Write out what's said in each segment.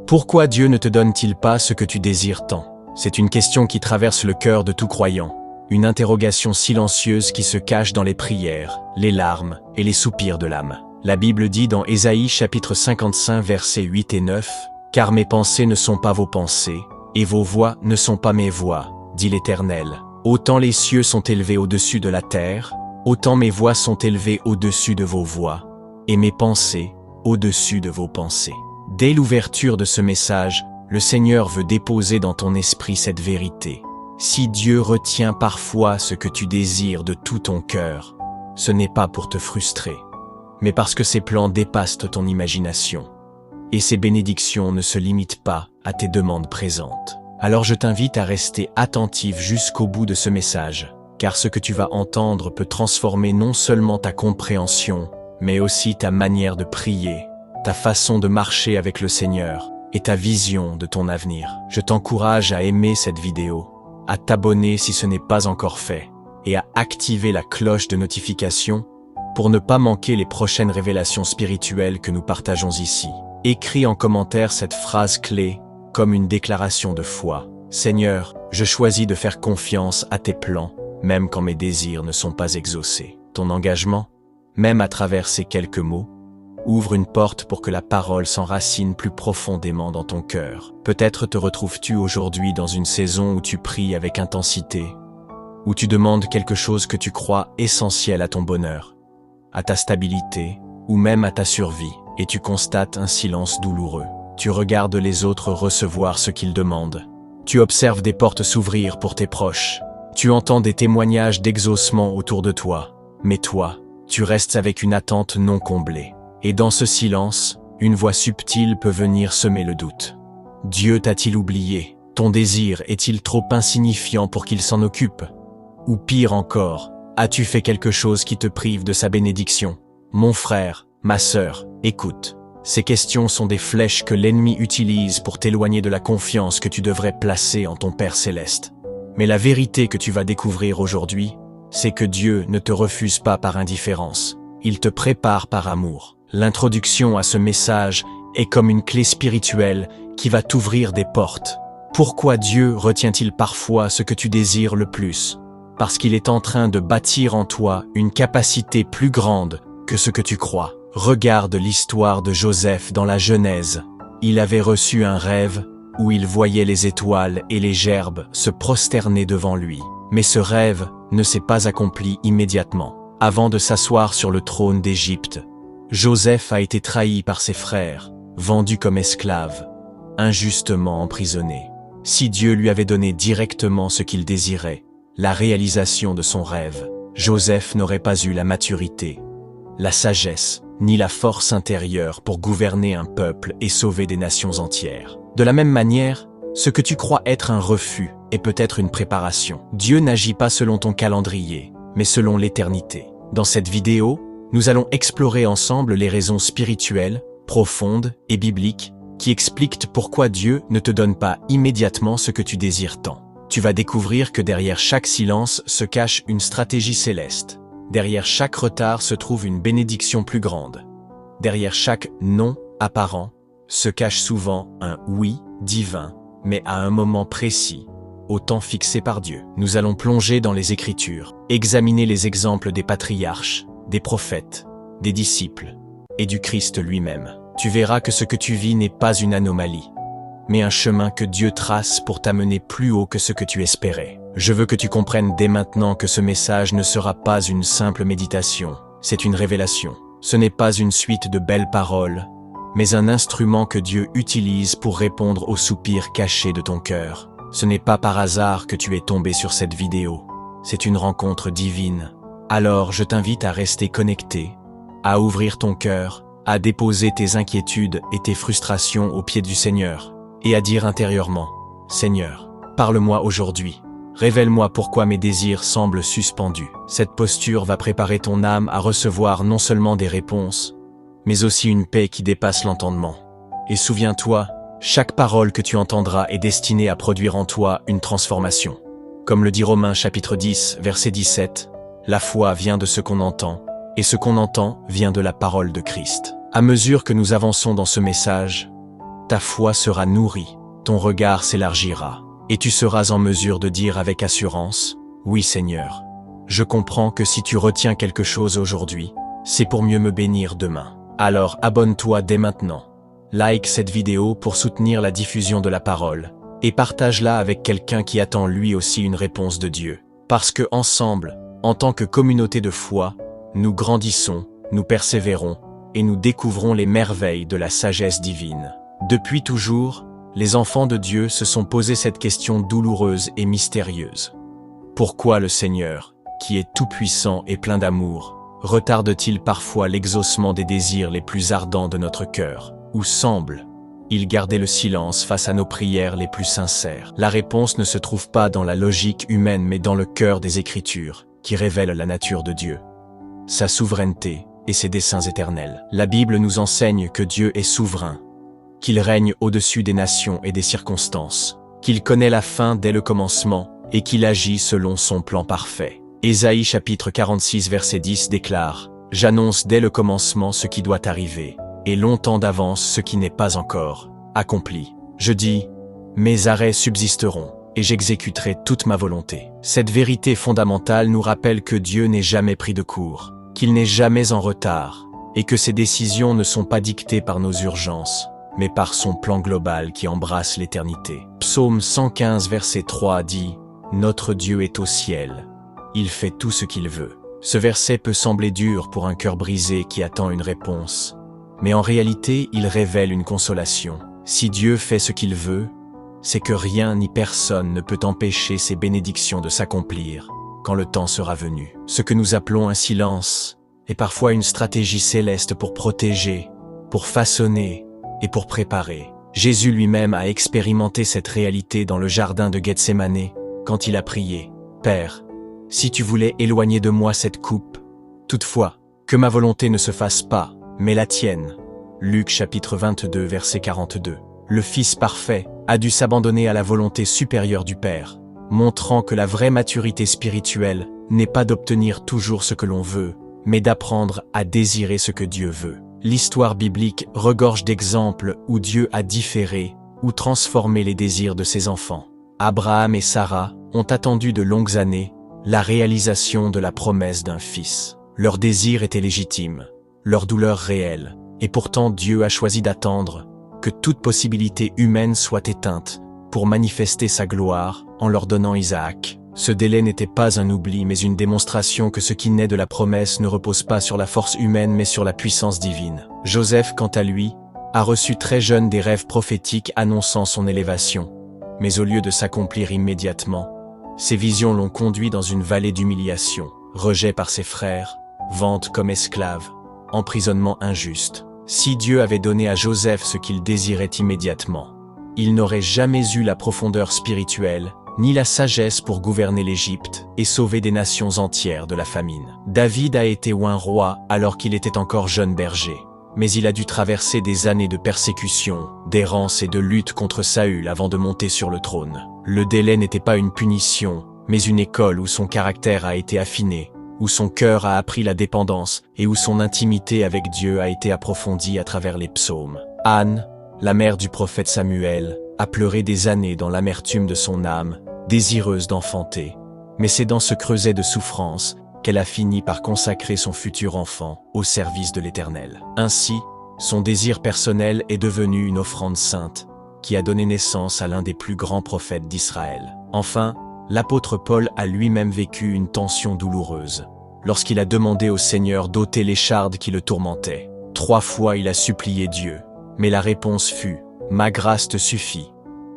Pourquoi Dieu ne te donne-t-il pas ce que tu désires tant? C'est une question qui traverse le cœur de tout croyant. Une interrogation silencieuse qui se cache dans les prières, les larmes et les soupirs de l'âme. La Bible dit dans Ésaïe chapitre 55 versets 8 et 9 « Car mes pensées ne sont pas vos pensées, et vos voix ne sont pas mes voix, dit l'Éternel. Autant les cieux sont élevés au-dessus de la terre, autant mes voix sont élevées au-dessus de vos voix, et mes pensées au-dessus de vos pensées. » Dès l'ouverture de ce message, le Seigneur veut déposer dans ton esprit cette vérité. Si Dieu retient parfois ce que tu désires de tout ton cœur, ce n'est pas pour te frustrer, mais parce que ses plans dépassent ton imagination. Et ses bénédictions ne se limitent pas à tes demandes présentes. Alors je t'invite à rester attentif jusqu'au bout de ce message, car ce que tu vas entendre peut transformer non seulement ta compréhension, mais aussi ta manière de prier, ta façon de marcher avec le Seigneur et ta vision de ton avenir. Je t'encourage à aimer cette vidéo, à t'abonner si ce n'est pas encore fait, et à activer la cloche de notification pour ne pas manquer les prochaines révélations spirituelles que nous partageons ici. Écris en commentaire cette phrase clé comme une déclaration de foi. Seigneur, je choisis de faire confiance à tes plans, même quand mes désirs ne sont pas exaucés. Ton engagement, même à travers ces quelques mots, ouvre une porte pour que la parole s'enracine plus profondément dans ton cœur. Peut-être te retrouves-tu aujourd'hui dans une saison où tu pries avec intensité, où tu demandes quelque chose que tu crois essentiel à ton bonheur, à ta stabilité ou même à ta survie, et tu constates un silence douloureux. Tu regardes les autres recevoir ce qu'ils demandent. Tu observes des portes s'ouvrir pour tes proches. Tu entends des témoignages d'exaucement autour de toi. Mais toi, tu restes avec une attente non comblée. Et dans ce silence, une voix subtile peut venir semer le doute. Dieu t'a-t-il oublié? Ton désir est-il trop insignifiant pour qu'il s'en occupe? Ou pire encore, as-tu fait quelque chose qui te prive de sa bénédiction? Mon frère, ma sœur, écoute. Ces questions sont des flèches que l'ennemi utilise pour t'éloigner de la confiance que tu devrais placer en ton Père céleste. Mais la vérité que tu vas découvrir aujourd'hui, c'est que Dieu ne te refuse pas par indifférence. Il te prépare par amour. L'introduction à ce message est comme une clé spirituelle qui va t'ouvrir des portes. Pourquoi Dieu retient-il parfois ce que tu désires le plus? Parce qu'il est en train de bâtir en toi une capacité plus grande que ce que tu crois. Regarde l'histoire de Joseph dans la Genèse. Il avait reçu un rêve où il voyait les étoiles et les gerbes se prosterner devant lui. Mais ce rêve ne s'est pas accompli immédiatement. Avant de s'asseoir sur le trône d'Égypte, Joseph a été trahi par ses frères, vendu comme esclave, injustement emprisonné. Si Dieu lui avait donné directement ce qu'il désirait, la réalisation de son rêve, Joseph n'aurait pas eu la maturité, la sagesse, ni la force intérieure pour gouverner un peuple et sauver des nations entières. De la même manière, ce que tu crois être un refus est peut-être une préparation. Dieu n'agit pas selon ton calendrier, mais selon l'éternité. Dans cette vidéo, nous allons explorer ensemble les raisons spirituelles, profondes et bibliques qui expliquent pourquoi Dieu ne te donne pas immédiatement ce que tu désires tant. Tu vas découvrir que derrière chaque silence se cache une stratégie céleste. Derrière chaque retard se trouve une bénédiction plus grande. Derrière chaque non apparent se cache souvent un oui divin, mais à un moment précis, au temps fixé par Dieu. Nous allons plonger dans les Écritures, examiner les exemples des patriarches, des prophètes, des disciples et du Christ lui-même. Tu verras que ce que tu vis n'est pas une anomalie, mais un chemin que Dieu trace pour t'amener plus haut que ce que tu espérais. Je veux que tu comprennes dès maintenant que ce message ne sera pas une simple méditation, c'est une révélation. Ce n'est pas une suite de belles paroles, mais un instrument que Dieu utilise pour répondre aux soupirs cachés de ton cœur. Ce n'est pas par hasard que tu es tombé sur cette vidéo, c'est une rencontre divine. Alors je t'invite à rester connecté, à ouvrir ton cœur, à déposer tes inquiétudes et tes frustrations aux pieds du Seigneur, et à dire intérieurement, « Seigneur, parle-moi aujourd'hui, révèle-moi pourquoi mes désirs semblent suspendus. » Cette posture va préparer ton âme à recevoir non seulement des réponses, mais aussi une paix qui dépasse l'entendement. Et souviens-toi, chaque parole que tu entendras est destinée à produire en toi une transformation. Comme le dit Romains chapitre 10, verset 17, « La foi vient de ce qu'on entend, et ce qu'on entend vient de la parole de Christ. » À mesure que nous avançons dans ce message, ta foi sera nourrie, ton regard s'élargira, et tu seras en mesure de dire avec assurance, « Oui Seigneur, je comprends que si tu retiens quelque chose aujourd'hui, c'est pour mieux me bénir demain. » Alors abonne-toi dès maintenant. Like cette vidéo pour soutenir la diffusion de la parole, et partage-la avec quelqu'un qui attend lui aussi une réponse de Dieu. Parce que ensemble, en tant que communauté de foi, nous grandissons, nous persévérons, et nous découvrons les merveilles de la sagesse divine. Depuis toujours, les enfants de Dieu se sont posé cette question douloureuse et mystérieuse. Pourquoi le Seigneur, qui est tout-puissant et plein d'amour, retarde-t-il parfois l'exaucement des désirs les plus ardents de notre cœur, ou semble-il garder le silence face à nos prières les plus sincères? La réponse ne se trouve pas dans la logique humaine mais dans le cœur des Écritures, qui révèlent la nature de Dieu, sa souveraineté et ses desseins éternels. La Bible nous enseigne que Dieu est souverain, qu'il règne au-dessus des nations et des circonstances, qu'il connaît la fin dès le commencement et qu'il agit selon son plan parfait. Ésaïe chapitre 46 verset 10 déclare « J'annonce dès le commencement ce qui doit arriver, et longtemps d'avance ce qui n'est pas encore accompli. Je dis « Mes arrêts subsisteront, et j'exécuterai toute ma volonté. » Cette vérité fondamentale nous rappelle que Dieu n'est jamais pris de court, qu'il n'est jamais en retard, et que ses décisions ne sont pas dictées par nos urgences, mais par son plan global qui embrasse l'éternité. Psaume 115 verset 3 dit « Notre Dieu est au ciel. Il fait tout ce qu'il veut. » Ce verset peut sembler dur pour un cœur brisé qui attend une réponse, mais en réalité, il révèle une consolation. Si Dieu fait ce qu'il veut, c'est que rien ni personne ne peut empêcher ses bénédictions de s'accomplir quand le temps sera venu. Ce que nous appelons un silence est parfois une stratégie céleste pour protéger, pour façonner et pour préparer. Jésus lui-même a expérimenté cette réalité dans le jardin de Gethsémanée quand il a prié « Père, si tu voulais éloigner de moi cette coupe, toutefois, que ma volonté ne se fasse pas, mais la tienne. » Luc chapitre 22 verset 42. Le Fils parfait a dû s'abandonner à la volonté supérieure du Père, montrant que la vraie maturité spirituelle n'est pas d'obtenir toujours ce que l'on veut, mais d'apprendre à désirer ce que Dieu veut. L'histoire biblique regorge d'exemples où Dieu a différé ou transformé les désirs de ses enfants. Abraham et Sarah ont attendu de longues années la réalisation de la promesse d'un fils. Leur désir était légitime, leur douleur réelle, et pourtant Dieu a choisi d'attendre que toute possibilité humaine soit éteinte pour manifester sa gloire en leur donnant Isaac. Ce délai n'était pas un oubli mais une démonstration que ce qui naît de la promesse ne repose pas sur la force humaine mais sur la puissance divine. Joseph, quant à lui, a reçu très jeune des rêves prophétiques annonçant son élévation, mais au lieu de s'accomplir immédiatement, ces visions l'ont conduit dans une vallée d'humiliation, rejet par ses frères, vente comme esclave, emprisonnement injuste. Si Dieu avait donné à Joseph ce qu'il désirait immédiatement, il n'aurait jamais eu la profondeur spirituelle, ni la sagesse pour gouverner l'Égypte et sauver des nations entières de la famine. David a été oint roi alors qu'il était encore jeune berger, mais il a dû traverser des années de persécution, d'errance et de lutte contre Saül avant de monter sur le trône. Le délai n'était pas une punition, mais une école où son caractère a été affiné, où son cœur a appris la dépendance et où son intimité avec Dieu a été approfondie à travers les psaumes. Anne, la mère du prophète Samuel, a pleuré des années dans l'amertume de son âme, désireuse d'enfanter. Mais c'est dans ce creuset de souffrance qu'elle a fini par consacrer son futur enfant au service de l'Éternel. Ainsi, son désir personnel est devenu une offrande sainte, qui a donné naissance à l'un des plus grands prophètes d'Israël. Enfin, l'apôtre Paul a lui-même vécu une tension douloureuse, lorsqu'il a demandé au Seigneur d'ôter l'écharde qui le tourmentait. 3 fois il a supplié Dieu, mais la réponse fut « Ma grâce te suffit,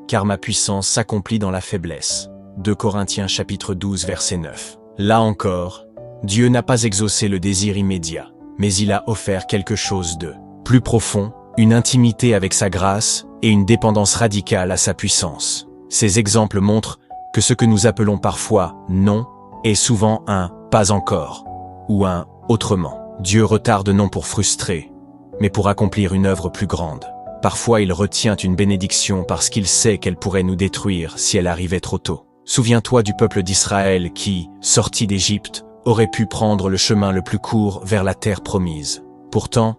car ma puissance s'accomplit dans la faiblesse. » 2 Corinthiens chapitre 12 verset 9. Là encore, Dieu n'a pas exaucé le désir immédiat, mais il a offert quelque chose de plus profond, une intimité avec sa grâce et une dépendance radicale à sa puissance. Ces exemples montrent que ce que nous appelons parfois « non » est souvent un « pas encore » ou un « autrement ». Dieu retarde non pour frustrer, mais pour accomplir une œuvre plus grande. Parfois il retient une bénédiction parce qu'il sait qu'elle pourrait nous détruire si elle arrivait trop tôt. Souviens-toi du peuple d'Israël qui, sorti d'Égypte, aurait pu prendre le chemin le plus court vers la terre promise. Pourtant,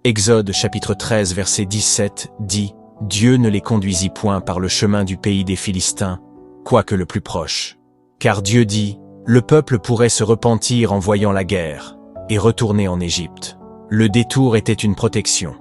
Exode chapitre 13 verset 17 dit « Dieu ne les conduisit point par le chemin du pays des Philistins, quoique le plus proche. Car Dieu dit, le peuple pourrait se repentir en voyant la guerre, et retourner en Égypte. Le détour était une protection.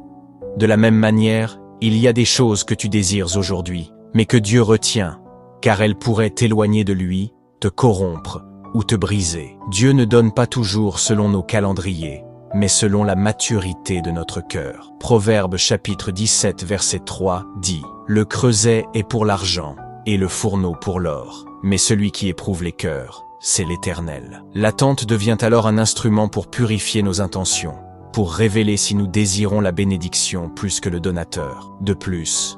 De la même manière, il y a des choses que tu désires aujourd'hui, mais que Dieu retient, car elles pourraient t'éloigner de lui, te corrompre ou te briser. Dieu ne donne pas toujours selon nos calendriers, mais selon la maturité de notre cœur. Proverbe chapitre 17 verset 3 dit « Le creuset est pour l'argent, et le fourneau pour l'or, mais celui qui éprouve les cœurs, c'est l'Éternel. » L'attente devient alors un instrument pour purifier nos intentions, pour révéler si nous désirons la bénédiction plus que le donateur. De plus,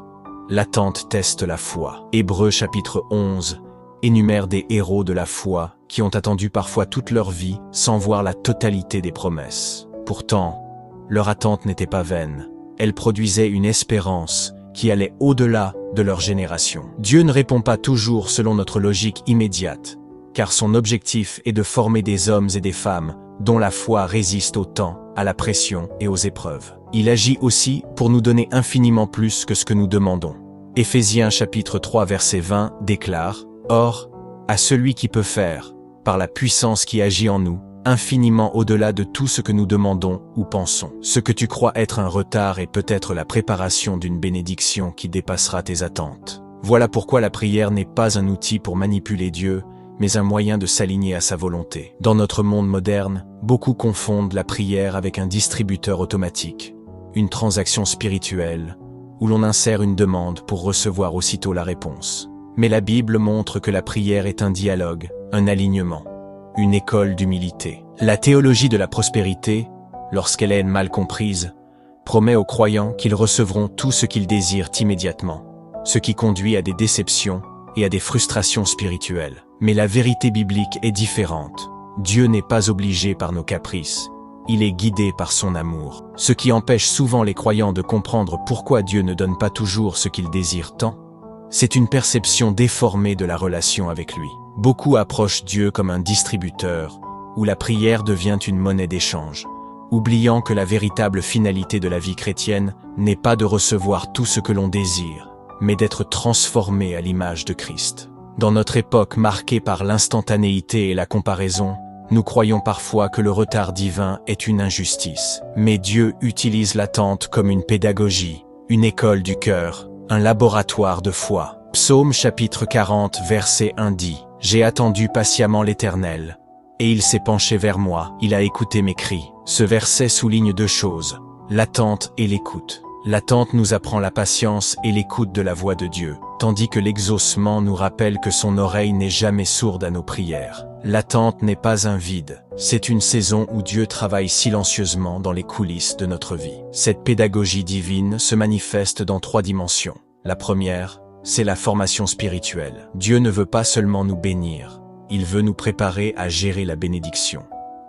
l'attente teste la foi. Hébreux chapitre 11 énumère des héros de la foi qui ont attendu parfois toute leur vie sans voir la totalité des promesses. Pourtant, leur attente n'était pas vaine. Elle produisait une espérance qui allait au-delà de leur génération. Dieu ne répond pas toujours selon notre logique immédiate, car son objectif est de former des hommes et des femmes dont la foi résiste au temps, à la pression et aux épreuves. Il agit aussi pour nous donner infiniment plus que ce que nous demandons. Éphésiens chapitre 3 verset 20 déclare « Or, à celui qui peut faire, par la puissance qui agit en nous, infiniment au-delà de tout ce que nous demandons ou pensons. » Ce que tu crois être un retard est peut-être la préparation d'une bénédiction qui dépassera tes attentes. Voilà pourquoi la prière n'est pas un outil pour manipuler Dieu, mais un moyen de s'aligner à sa volonté. Dans notre monde moderne, beaucoup confondent la prière avec un distributeur automatique, une transaction spirituelle, où l'on insère une demande pour recevoir aussitôt la réponse. Mais la Bible montre que la prière est un dialogue, un alignement, une école d'humilité. La théologie de la prospérité, lorsqu'elle est mal comprise, promet aux croyants qu'ils recevront tout ce qu'ils désirent immédiatement, ce qui conduit à des déceptions et à des frustrations spirituelles. Mais la vérité biblique est différente. Dieu n'est pas obligé par nos caprices, il est guidé par son amour. Ce qui empêche souvent les croyants de comprendre pourquoi Dieu ne donne pas toujours ce qu'ils désirent tant, c'est une perception déformée de la relation avec lui. Beaucoup approchent Dieu comme un distributeur, où la prière devient une monnaie d'échange, oubliant que la véritable finalité de la vie chrétienne n'est pas de recevoir tout ce que l'on désire, mais d'être transformé à l'image de Christ. Dans notre époque marquée par l'instantanéité et la comparaison, nous croyons parfois que le retard divin est une injustice. Mais Dieu utilise l'attente comme une pédagogie, une école du cœur, un laboratoire de foi. Psaume chapitre 40 verset 1 dit « J'ai attendu patiemment l'Éternel, et il s'est penché vers moi, il a écouté mes cris. » Ce verset souligne deux choses, l'attente et l'écoute. L'attente nous apprend la patience et l'écoute de la voix de Dieu, tandis que l'exaucement nous rappelle que son oreille n'est jamais sourde à nos prières. L'attente n'est pas un vide, c'est une saison où Dieu travaille silencieusement dans les coulisses de notre vie. Cette pédagogie divine se manifeste dans trois dimensions. La première, c'est la formation spirituelle. Dieu ne veut pas seulement nous bénir, il veut nous préparer à gérer la bénédiction.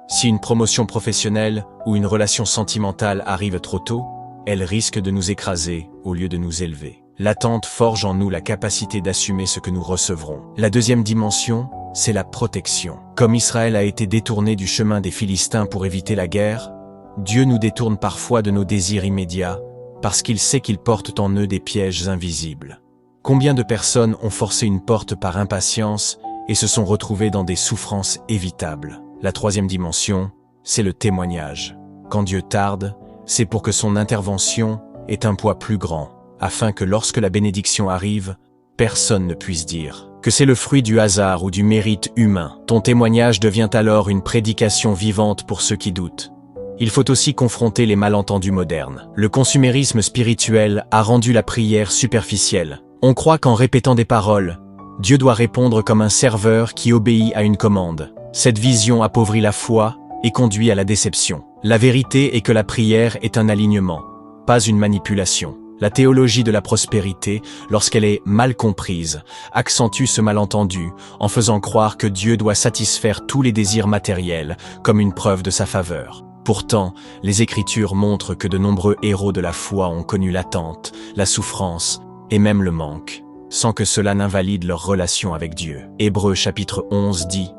Si une promotion professionnelle ou une relation sentimentale arrive trop tôt, elle risque de nous écraser au lieu de nous élever. L'attente forge en nous la capacité d'assumer ce que nous recevrons. La deuxième dimension, c'est la protection. Comme Israël a été détourné du chemin des Philistins pour éviter la guerre, Dieu nous détourne parfois de nos désirs immédiats parce qu'il sait qu'ils portent en eux des pièges invisibles. Combien de personnes ont forcé une porte par impatience et se sont retrouvées dans des souffrances évitables? La troisième dimension, c'est le témoignage. Quand Dieu tarde, c'est pour que son intervention ait un poids plus grand, afin que lorsque la bénédiction arrive, personne ne puisse dire que c'est le fruit du hasard ou du mérite humain. Ton témoignage devient alors une prédication vivante pour ceux qui doutent. Il faut aussi confronter les malentendus modernes. Le consumérisme spirituel a rendu la prière superficielle. On croit qu'en répétant des paroles, Dieu doit répondre comme un serveur qui obéit à une commande. Cette vision appauvrit la foi et conduit à la déception. La vérité est que la prière est un alignement, pas une manipulation. La théologie de la prospérité, lorsqu'elle est mal comprise, accentue ce malentendu en faisant croire que Dieu doit satisfaire tous les désirs matériels comme une preuve de sa faveur. Pourtant, les Écritures montrent que de nombreux héros de la foi ont connu l'attente, la souffrance et même le manque, sans que cela n'invalide leur relation avec Dieu. Hébreux chapitre 11 dit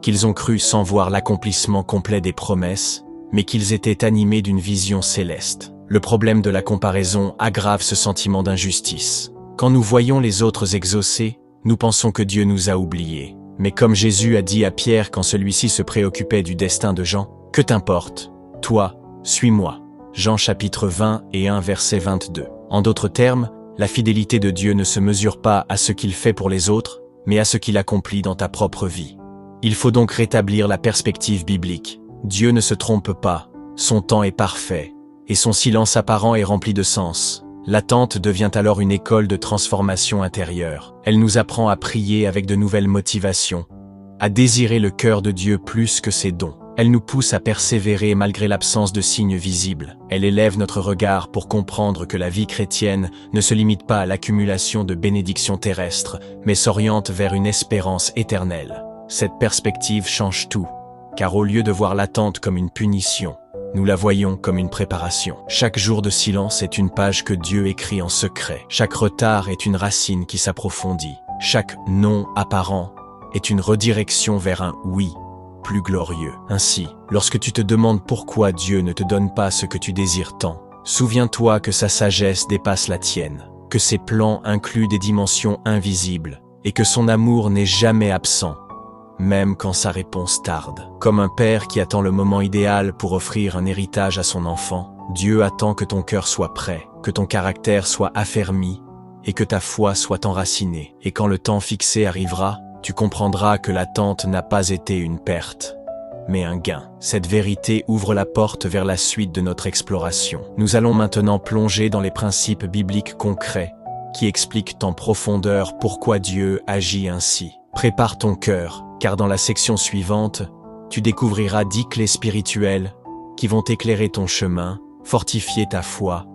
qu'ils ont cru sans voir l'accomplissement complet des promesses, mais qu'ils étaient animés d'une vision céleste. Le problème de la comparaison aggrave ce sentiment d'injustice. Quand nous voyons les autres exaucés, nous pensons que Dieu nous a oubliés. Mais comme Jésus a dit à Pierre quand celui-ci se préoccupait du destin de Jean, « Que t'importe? Toi, suis-moi. » Jean chapitre 20 et 1 verset 22. En d'autres termes, la fidélité de Dieu ne se mesure pas à ce qu'il fait pour les autres, mais à ce qu'il accomplit dans ta propre vie. Il faut donc rétablir la perspective biblique. Dieu ne se trompe pas, son temps est parfait, et son silence apparent est rempli de sens. L'attente devient alors une école de transformation intérieure. Elle nous apprend à prier avec de nouvelles motivations, à désirer le cœur de Dieu plus que ses dons. Elle nous pousse à persévérer malgré l'absence de signes visibles. Elle élève notre regard pour comprendre que la vie chrétienne ne se limite pas à l'accumulation de bénédictions terrestres, mais s'oriente vers une espérance éternelle. Cette perspective change tout, car au lieu de voir l'attente comme une punition, nous la voyons comme une préparation. Chaque jour de silence est une page que Dieu écrit en secret. Chaque retard est une racine qui s'approfondit. Chaque non apparent est une redirection vers un oui plus glorieux. Ainsi, lorsque tu te demandes pourquoi Dieu ne te donne pas ce que tu désires tant, souviens-toi que sa sagesse dépasse la tienne, que ses plans incluent des dimensions invisibles et que son amour n'est jamais absent, même quand sa réponse tarde. Comme un père qui attend le moment idéal pour offrir un héritage à son enfant, Dieu attend que ton cœur soit prêt, que ton caractère soit affermi et que ta foi soit enracinée. Et quand le temps fixé arrivera, tu comprendras que l'attente n'a pas été une perte, mais un gain. Cette vérité ouvre la porte vers la suite de notre exploration. Nous allons maintenant plonger dans les principes bibliques concrets qui expliquent en profondeur pourquoi Dieu agit ainsi. Prépare ton cœur, car dans la section suivante, tu découvriras 10 clés spirituelles qui vont éclairer ton chemin, fortifier ta foi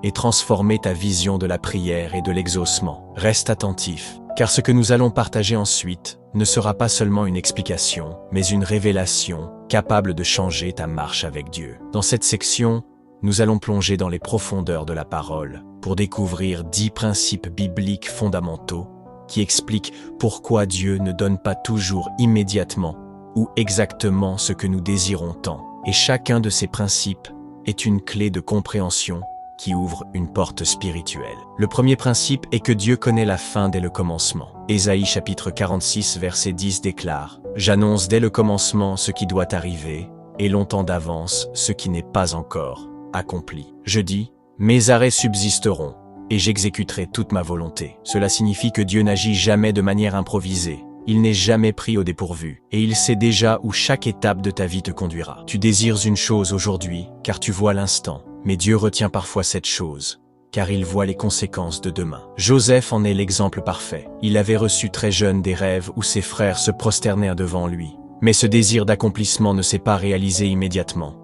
et transformer ta vision de la prière et de l'exaucement. Reste attentif, car ce que nous allons partager ensuite ne sera pas seulement une explication, mais une révélation capable de changer ta marche avec Dieu. Dans cette section, nous allons plonger dans les profondeurs de la parole pour découvrir 10 principes bibliques fondamentaux qui expliquent pourquoi Dieu ne donne pas toujours immédiatement ou exactement ce que nous désirons tant. Et chacun de ces principes est une clé de compréhension qui ouvre une porte spirituelle. Le premier principe est que Dieu connaît la fin dès le commencement. Ésaïe chapitre 46 verset 10 déclare « J'annonce dès le commencement ce qui doit arriver, et longtemps d'avance ce qui n'est pas encore accompli. Je dis, mes arrêts subsisteront, et j'exécuterai toute ma volonté. » Cela signifie que Dieu n'agit jamais de manière improvisée. Il n'est jamais pris au dépourvu, et il sait déjà où chaque étape de ta vie te conduira. Tu désires une chose aujourd'hui, car tu vois l'instant. Mais Dieu retient parfois cette chose, car il voit les conséquences de demain. Joseph en est l'exemple parfait. Il avait reçu très jeune des rêves où ses frères se prosternèrent devant lui. Mais ce désir d'accomplissement ne s'est pas réalisé immédiatement.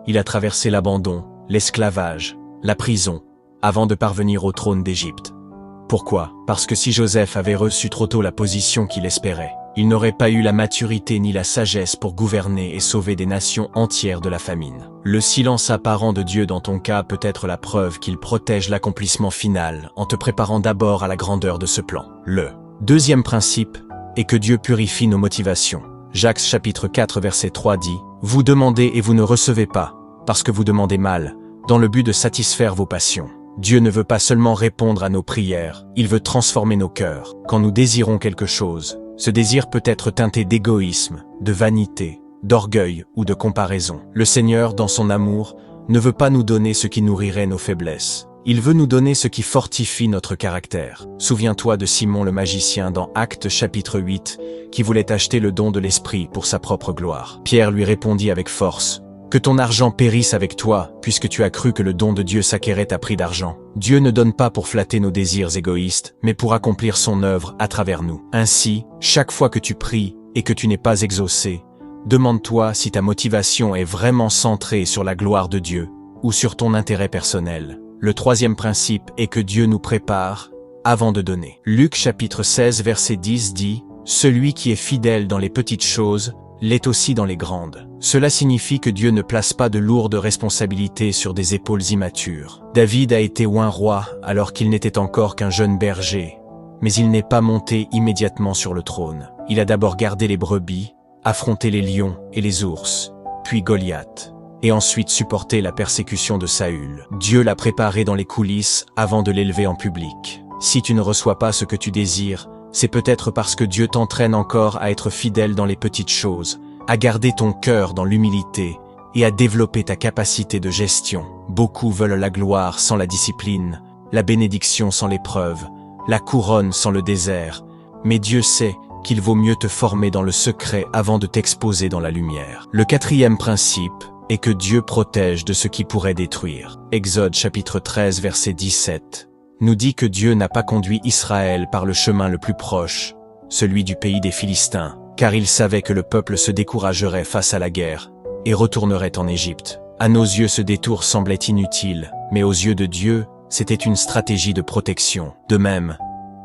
Il a traversé l'abandon, l'esclavage, la prison, avant de parvenir au trône d'Égypte. Pourquoi? Parce que si Joseph avait reçu trop tôt la position qu'il espérait, il n'aurait pas eu la maturité ni la sagesse pour gouverner et sauver des nations entières de la famine. Le silence apparent de Dieu dans ton cas peut être la preuve qu'il protège l'accomplissement final en te préparant d'abord à la grandeur de ce plan. Le deuxième principe est que Dieu purifie nos motivations. Jacques chapitre 4 verset 3 dit « Vous demandez et vous ne recevez pas, parce que vous demandez mal, dans le but de satisfaire vos passions. » Dieu ne veut pas seulement répondre à nos prières, il veut transformer nos cœurs. Quand nous désirons quelque chose, ce désir peut être teinté d'égoïsme, de vanité, d'orgueil ou de comparaison. Le Seigneur, dans son amour, ne veut pas nous donner ce qui nourrirait nos faiblesses. Il veut nous donner ce qui fortifie notre caractère. Souviens-toi de Simon le magicien dans Actes chapitre 8, qui voulait acheter le don de l'Esprit pour sa propre gloire. Pierre lui répondit avec force « Que ton argent périsse avec toi, puisque tu as cru que le don de Dieu s'acquérait à prix d'argent. » Dieu ne donne pas pour flatter nos désirs égoïstes, mais pour accomplir son œuvre à travers nous. Ainsi, chaque fois que tu pries et que tu n'es pas exaucé, demande-toi si ta motivation est vraiment centrée sur la gloire de Dieu ou sur ton intérêt personnel. Le troisième principe est que Dieu nous prépare avant de donner. Luc chapitre 16 verset 10 dit « Celui qui est fidèle dans les petites choses l'est aussi dans les grandes. » Cela signifie que Dieu ne place pas de lourdes responsabilités sur des épaules immatures. David a été oint roi alors qu'il n'était encore qu'un jeune berger, mais il n'est pas monté immédiatement sur le trône. Il a d'abord gardé les brebis, affronté les lions et les ours, puis Goliath. et ensuite supporter la persécution de Saül. Dieu l'a préparé dans les coulisses avant de l'élever en public. Si tu ne reçois pas ce que tu désires, c'est peut-être parce que Dieu t'entraîne encore à être fidèle dans les petites choses, à garder ton cœur dans l'humilité et à développer ta capacité de gestion. Beaucoup veulent la gloire sans la discipline, la bénédiction sans l'épreuve, la couronne sans le désert, mais Dieu sait qu'il vaut mieux te former dans le secret avant de t'exposer dans la lumière. Le quatrième principe est que Dieu protège de ce qui pourrait détruire. Exode chapitre 13 verset 17 nous dit que Dieu n'a pas conduit Israël par le chemin le plus proche, celui du pays des Philistins, car il savait que le peuple se découragerait face à la guerre et retournerait en Égypte. À nos yeux, ce détour semblait inutile, mais aux yeux de Dieu, c'était une stratégie de protection. De même,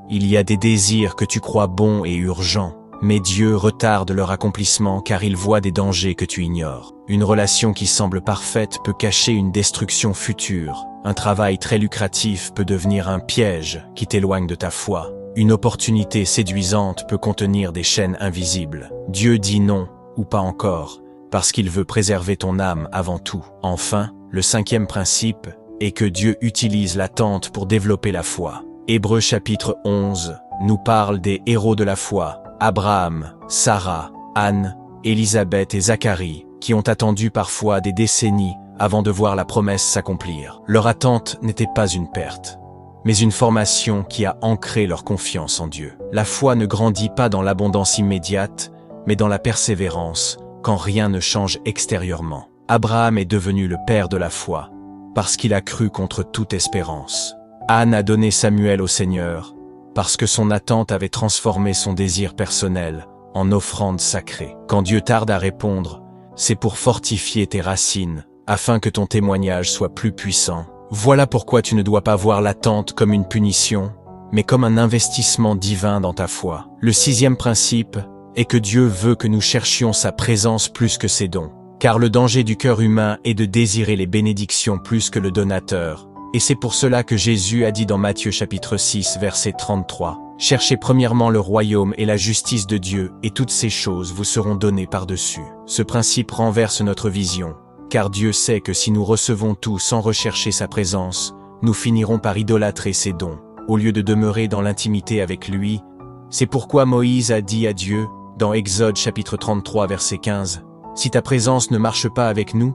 il y a des désirs que tu crois bons et urgents, mais Dieu retarde leur accomplissement car il voit des dangers que tu ignores. Une relation qui semble parfaite peut cacher une destruction future. Un travail très lucratif peut devenir un piège qui t'éloigne de ta foi. Une opportunité séduisante peut contenir des chaînes invisibles. Dieu dit non, ou pas encore, parce qu'il veut préserver ton âme avant tout. Enfin, le cinquième principe est que Dieu utilise l'attente pour développer la foi. Hébreux chapitre 11 nous parle des héros de la foi, Abraham, Sarah, Anne, Élisabeth et Zacharie, qui ont attendu parfois des décennies avant de voir la promesse s'accomplir. Leur attente n'était pas une perte, mais une formation qui a ancré leur confiance en Dieu. La foi ne grandit pas dans l'abondance immédiate, mais dans la persévérance, quand rien ne change extérieurement. Abraham est devenu le père de la foi, parce qu'il a cru contre toute espérance. Anne a donné Samuel au Seigneur, parce que son attente avait transformé son désir personnel en offrande sacrée. Quand Dieu tarde à répondre, c'est pour fortifier tes racines, afin que ton témoignage soit plus puissant. Voilà pourquoi tu ne dois pas voir l'attente comme une punition, mais comme un investissement divin dans ta foi. Le sixième principe est que Dieu veut que nous cherchions sa présence plus que ses dons. Car le danger du cœur humain est de désirer les bénédictions plus que le donateur. Et c'est pour cela que Jésus a dit dans Matthieu chapitre 6 verset 33, « Cherchez premièrement le royaume et la justice de Dieu, et toutes ces choses vous seront données par-dessus. » Ce principe renverse notre vision, car Dieu sait que si nous recevons tout sans rechercher sa présence, nous finirons par idolâtrer ses dons, au lieu de demeurer dans l'intimité avec lui. C'est pourquoi Moïse a dit à Dieu, dans Exode chapitre 33 verset 15, « Si ta présence ne marche pas avec nous,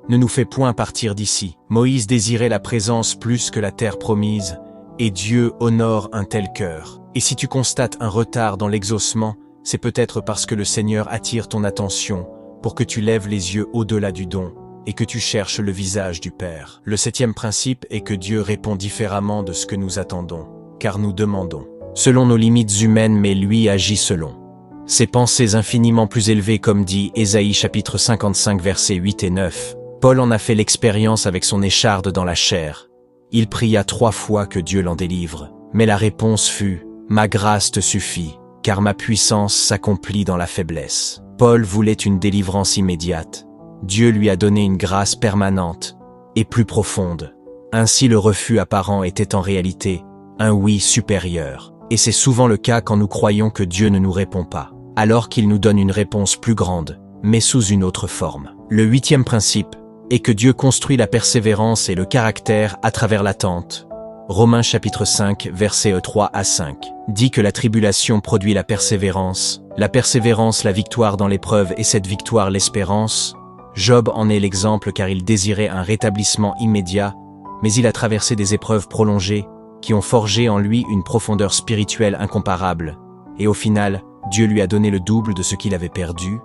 ne nous fais point partir d'ici. » Moïse désirait la présence plus que la terre promise, et Dieu honore un tel cœur. Et si tu constates un retard dans l'exaucement, c'est peut-être parce que le Seigneur attire ton attention pour que tu lèves les yeux au-delà du don et que tu cherches le visage du Père. Le septième principe est que Dieu répond différemment de ce que nous attendons, car nous demandons selon nos limites humaines, mais lui agit selon ses pensées infiniment plus élevées, comme dit Ésaïe chapitre 55 versets 8 et 9. Paul en a fait l'expérience avec son écharde dans la chair. Il pria 3 fois que Dieu l'en délivre, mais la réponse fut « Ma grâce te suffit, car ma puissance s'accomplit dans la faiblesse. » Paul voulait une délivrance immédiate. Dieu lui a donné une grâce permanente et plus profonde. Ainsi le refus apparent était en réalité un oui supérieur. Et c'est souvent le cas quand nous croyons que Dieu ne nous répond pas, alors qu'il nous donne une réponse plus grande, mais sous une autre forme. Le huitième principe est que Dieu construit la persévérance et le caractère à travers l'attente. Romains chapitre 5 versets 3 à 5 dit que la tribulation produit la persévérance la victoire dans l'épreuve et cette victoire l'espérance. Job en est l'exemple car il désirait un rétablissement immédiat, mais il a traversé des épreuves prolongées qui ont forgé en lui une profondeur spirituelle incomparable. Et au final, Dieu lui a donné le double de ce qu'il avait perdu,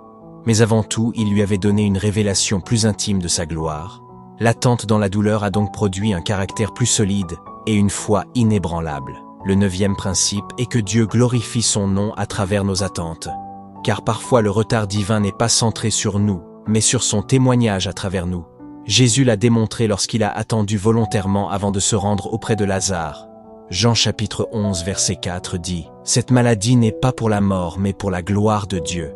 mais avant tout, il lui avait donné une révélation plus intime de sa gloire. L'attente dans la douleur a donc produit un caractère plus solide et une foi inébranlable. Le neuvième principe est que Dieu glorifie son nom à travers nos attentes, car parfois le retard divin n'est pas centré sur nous, mais sur son témoignage à travers nous. Jésus l'a démontré lorsqu'il a attendu volontairement avant de se rendre auprès de Lazare. Jean chapitre 11 verset 4 dit « Cette maladie n'est pas pour la mort, mais pour la gloire de Dieu,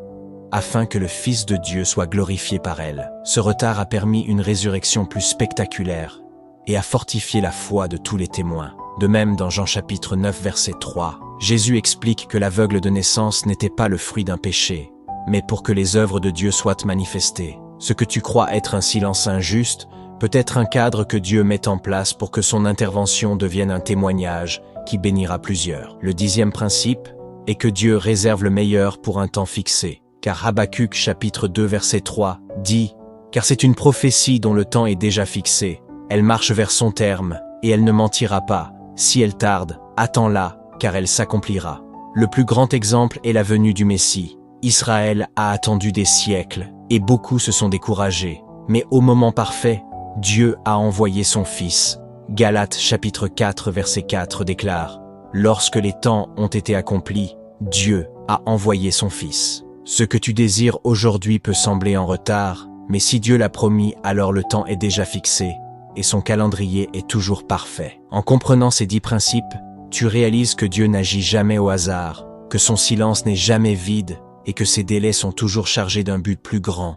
afin que le Fils de Dieu soit glorifié par elle. » Ce retard a permis une résurrection plus spectaculaire et a fortifié la foi de tous les témoins. De même, dans Jean chapitre 9 verset 3, Jésus explique que l'aveugle de naissance n'était pas le fruit d'un péché, mais pour que les œuvres de Dieu soient manifestées. Ce que tu crois être un silence injuste peut être un cadre que Dieu met en place pour que son intervention devienne un témoignage qui bénira plusieurs. Le 10e principe est que Dieu réserve le meilleur pour un temps fixé. Car Habakkuk chapitre 2 verset 3 dit « Car c'est une prophétie dont le temps est déjà fixé. Elle marche vers son terme, et elle ne mentira pas. Si elle tarde, attends-la, car elle s'accomplira. » Le plus grand exemple est la venue du Messie. Israël a attendu des siècles, et beaucoup se sont découragés. Mais au moment parfait, Dieu a envoyé son Fils. Galates chapitre 4 verset 4 déclare « Lorsque les temps ont été accomplis, Dieu a envoyé son Fils. » Ce que tu désires aujourd'hui peut sembler en retard, mais si Dieu l'a promis, alors le temps est déjà fixé, et son calendrier est toujours parfait. En comprenant ces 10 principes, tu réalises que Dieu n'agit jamais au hasard, que son silence n'est jamais vide, et que ses délais sont toujours chargés d'un but plus grand.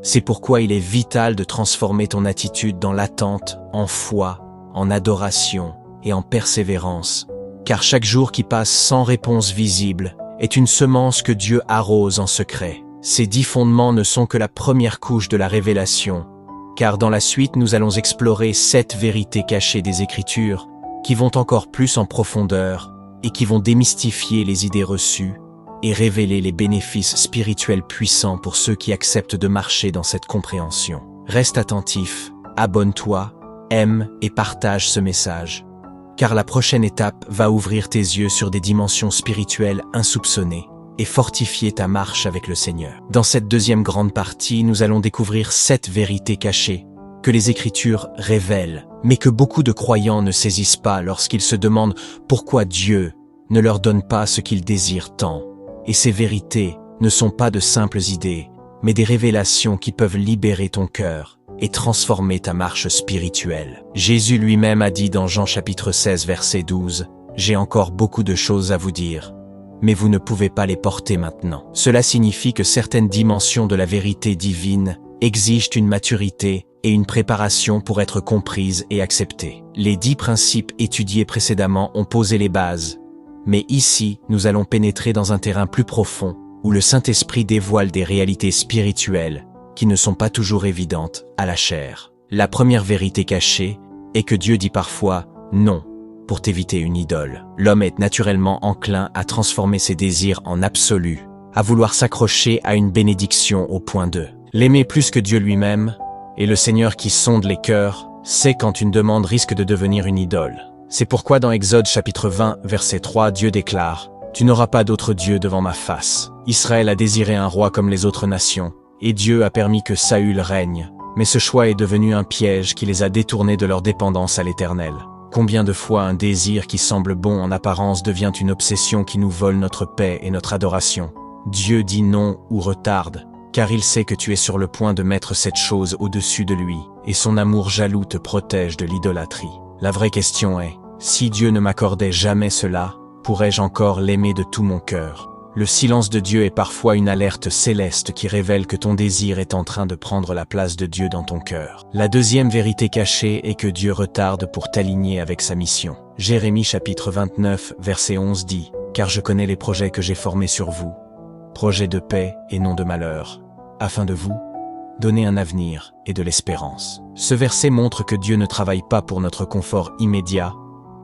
C'est pourquoi il est vital de transformer ton attitude dans l'attente, en foi, en adoration et en persévérance, car chaque jour qui passe sans réponse visible est une semence que Dieu arrose en secret. Ces 10 fondements ne sont que la première couche de la révélation, car dans la suite nous allons explorer 7 vérités cachées des Écritures qui vont encore plus en profondeur et qui vont démystifier les idées reçues et révéler les bénéfices spirituels puissants pour ceux qui acceptent de marcher dans cette compréhension. Reste attentif, abonne-toi, aime et partage ce message, car la prochaine étape va ouvrir tes yeux sur des dimensions spirituelles insoupçonnées et fortifier ta marche avec le Seigneur. Dans cette deuxième grande partie, nous allons découvrir 7 vérités cachées que les Écritures révèlent, mais que beaucoup de croyants ne saisissent pas lorsqu'ils se demandent pourquoi Dieu ne leur donne pas ce qu'ils désirent tant. Et ces vérités ne sont pas de simples idées, mais des révélations qui peuvent libérer ton cœur et transformer ta marche spirituelle. Jésus lui-même a dit dans Jean chapitre 16 verset 12 « J'ai encore beaucoup de choses à vous dire, mais vous ne pouvez pas les porter maintenant. » Cela signifie que certaines dimensions de la vérité divine exigent une maturité et une préparation pour être comprises et acceptées. Les 10 principes étudiés précédemment ont posé les bases, mais ici, nous allons pénétrer dans un terrain plus profond, où le Saint-Esprit dévoile des réalités spirituelles qui ne sont pas toujours évidentes à la chair. La première vérité cachée est que Dieu dit parfois « non » pour t'éviter une idole. L'homme est naturellement enclin à transformer ses désirs en absolu, à vouloir s'accrocher à une bénédiction au point de l'aimer plus que Dieu lui-même, et le Seigneur qui sonde les cœurs sait quand une demande risque de devenir une idole. C'est pourquoi dans Exode chapitre 20, verset 3, Dieu déclare « Tu n'auras pas d'autre Dieu devant ma face ». Israël a désiré un roi comme les autres nations, et Dieu a permis que Saül règne. Mais ce choix est devenu un piège qui les a détournés de leur dépendance à l'Éternel. Combien de fois un désir qui semble bon en apparence devient une obsession qui nous vole notre paix et notre adoration. Dieu dit non ou retarde, car il sait que tu es sur le point de mettre cette chose au-dessus de lui, et son amour jaloux te protège de l'idolâtrie. La vraie question est, si Dieu ne m'accordait jamais cela, pourrais-je encore l'aimer de tout mon cœur? Le silence de Dieu est parfois une alerte céleste qui révèle que ton désir est en train de prendre la place de Dieu dans ton cœur. La deuxième vérité cachée est que Dieu retarde pour t'aligner avec sa mission. Jérémie chapitre 29, verset 11 dit « Car je connais les projets que j'ai formés sur vous, projets de paix et non de malheur, afin de vous donner un avenir et de l'espérance. » Ce verset montre que Dieu ne travaille pas pour notre confort immédiat,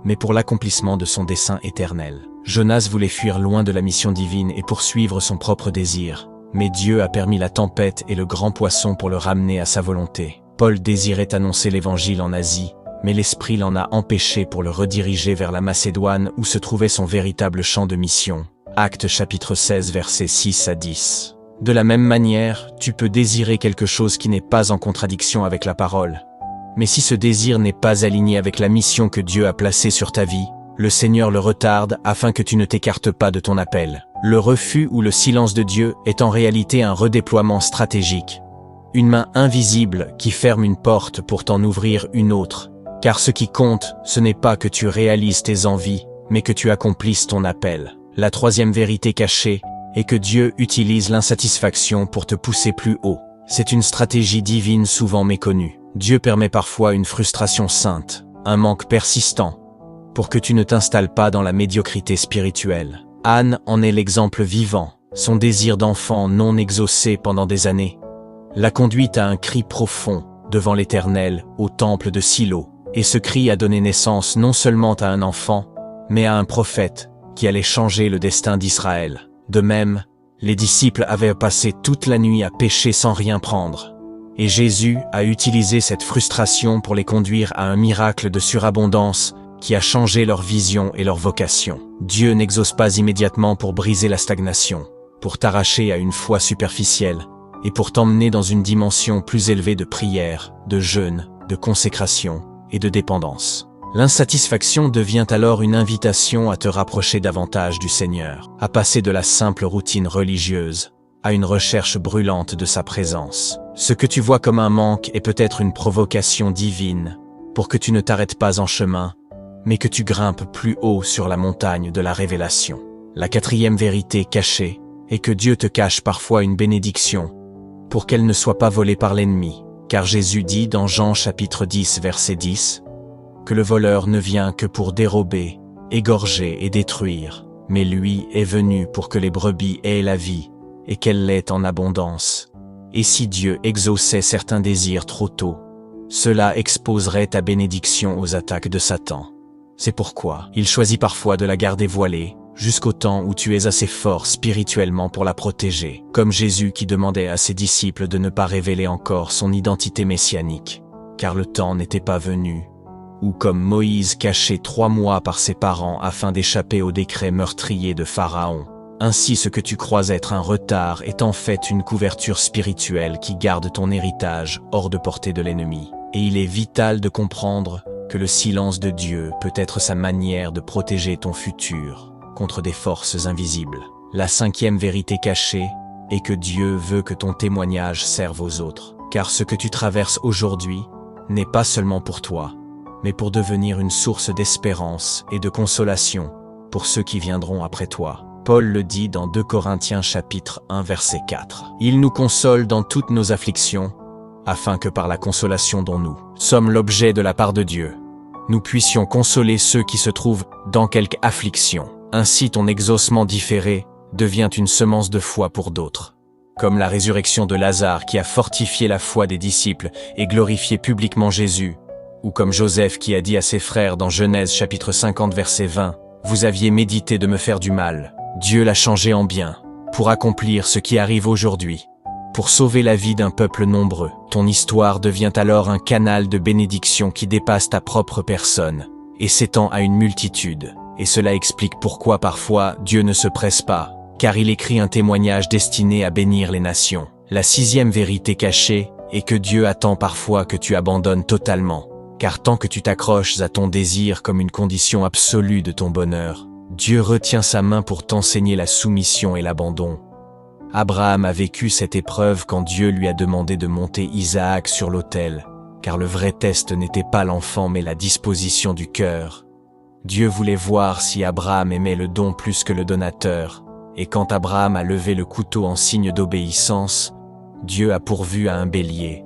mais pour l'accomplissement de son dessein éternel. Jonas voulait fuir loin de la mission divine et poursuivre son propre désir, mais Dieu a permis la tempête et le grand poisson pour le ramener à sa volonté. Paul désirait annoncer l'évangile en Asie, mais l'Esprit l'en a empêché pour le rediriger vers la Macédoine où se trouvait son véritable champ de mission. Actes chapitre 16 versets 6 à 10. De la même manière, tu peux désirer quelque chose qui n'est pas en contradiction avec la parole. Mais si ce désir n'est pas aligné avec la mission que Dieu a placée sur ta vie, le Seigneur le retarde afin que tu ne t'écartes pas de ton appel. Le refus ou le silence de Dieu est en réalité un redéploiement stratégique. Une main invisible qui ferme une porte pour t'en ouvrir une autre. Car ce qui compte, ce n'est pas que tu réalises tes envies, mais que tu accomplisses ton appel. La troisième vérité cachée est que Dieu utilise l'insatisfaction pour te pousser plus haut. C'est une stratégie divine souvent méconnue. Dieu permet parfois une frustration sainte, un manque persistant, pour que tu ne t'installes pas dans la médiocrité spirituelle. Anne en est l'exemple vivant. Son désir d'enfant non exaucé pendant des années l'a conduite à un cri profond devant l'Éternel au temple de Silo. Et ce cri a donné naissance non seulement à un enfant, mais à un prophète qui allait changer le destin d'Israël. De même, les disciples avaient passé toute la nuit à pêcher sans rien prendre. Et Jésus a utilisé cette frustration pour les conduire à un miracle de surabondance qui a changé leur vision et leur vocation. Dieu n'exauce pas immédiatement pour briser la stagnation, pour t'arracher à une foi superficielle et pour t'emmener dans une dimension plus élevée de prière, de jeûne, de consécration et de dépendance. L'insatisfaction devient alors une invitation à te rapprocher davantage du Seigneur, à passer de la simple routine religieuse à une recherche brûlante de sa présence. Ce que tu vois comme un manque est peut-être une provocation divine pour que tu ne t'arrêtes pas en chemin, mais que tu grimpes plus haut sur la montagne de la révélation. La quatrième vérité cachée est que Dieu te cache parfois une bénédiction pour qu'elle ne soit pas volée par l'ennemi, car Jésus dit dans Jean chapitre 10 verset 10 que le voleur ne vient que pour dérober, égorger et détruire, mais lui est venu pour que les brebis aient la vie et qu'elle l'ait en abondance. Et si Dieu exauçait certains désirs trop tôt, cela exposerait ta bénédiction aux attaques de Satan. C'est pourquoi il choisit parfois de la garder voilée, jusqu'au temps où tu es assez fort spirituellement pour la protéger, comme Jésus qui demandait à ses disciples de ne pas révéler encore son identité messianique, car le temps n'était pas venu, ou comme Moïse caché 3 mois par ses parents afin d'échapper au décret meurtrier de Pharaon. Ainsi ce que tu crois être un retard est en fait une couverture spirituelle qui garde ton héritage hors de portée de l'ennemi. Et il est vital de comprendre que le silence de Dieu peut être sa manière de protéger ton futur contre des forces invisibles. La 5e vérité cachée est que Dieu veut que ton témoignage serve aux autres, car ce que tu traverses aujourd'hui n'est pas seulement pour toi, mais pour devenir une source d'espérance et de consolation pour ceux qui viendront après toi. Paul le dit dans 2 Corinthiens chapitre 1 verset 4. Il nous console dans toutes nos afflictions, afin que par la consolation dont nous sommes l'objet de la part de Dieu, nous puissions consoler ceux qui se trouvent dans quelque affliction. Ainsi ton exaucement différé devient une semence de foi pour d'autres. Comme la résurrection de Lazare qui a fortifié la foi des disciples et glorifié publiquement Jésus, ou comme Joseph qui a dit à ses frères dans Genèse chapitre 50 verset 20, « Vous aviez médité de me faire du mal, Dieu l'a changé en bien, pour accomplir ce qui arrive aujourd'hui. » Pour sauver la vie d'un peuple nombreux, ton histoire devient alors un canal de bénédiction qui dépasse ta propre personne et s'étend à une multitude. Et cela explique pourquoi parfois Dieu ne se presse pas, car il écrit un témoignage destiné à bénir les nations. La 6e vérité cachée est que Dieu attend parfois que tu abandonnes totalement, car tant que tu t'accroches à ton désir comme une condition absolue de ton bonheur, Dieu retient sa main pour t'enseigner la soumission et l'abandon. Abraham a vécu cette épreuve quand Dieu lui a demandé de monter Isaac sur l'autel, car le vrai test n'était pas l'enfant mais la disposition du cœur. Dieu voulait voir si Abraham aimait le don plus que le donateur, et quand Abraham a levé le couteau en signe d'obéissance, Dieu a pourvu à un bélier,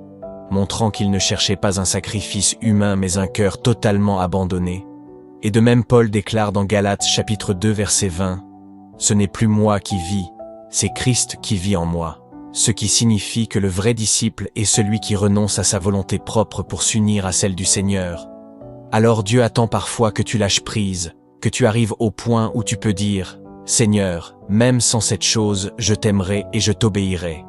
montrant qu'il ne cherchait pas un sacrifice humain mais un cœur totalement abandonné. Et de même Paul déclare dans Galates chapitre 2 verset 20, « Ce n'est plus moi qui vis, c'est Christ qui vit en moi », ce qui signifie que le vrai disciple est celui qui renonce à sa volonté propre pour s'unir à celle du Seigneur. Alors Dieu attend parfois que tu lâches prise, que tu arrives au point où tu peux dire « Seigneur, même sans cette chose, je t'aimerai et je t'obéirai ».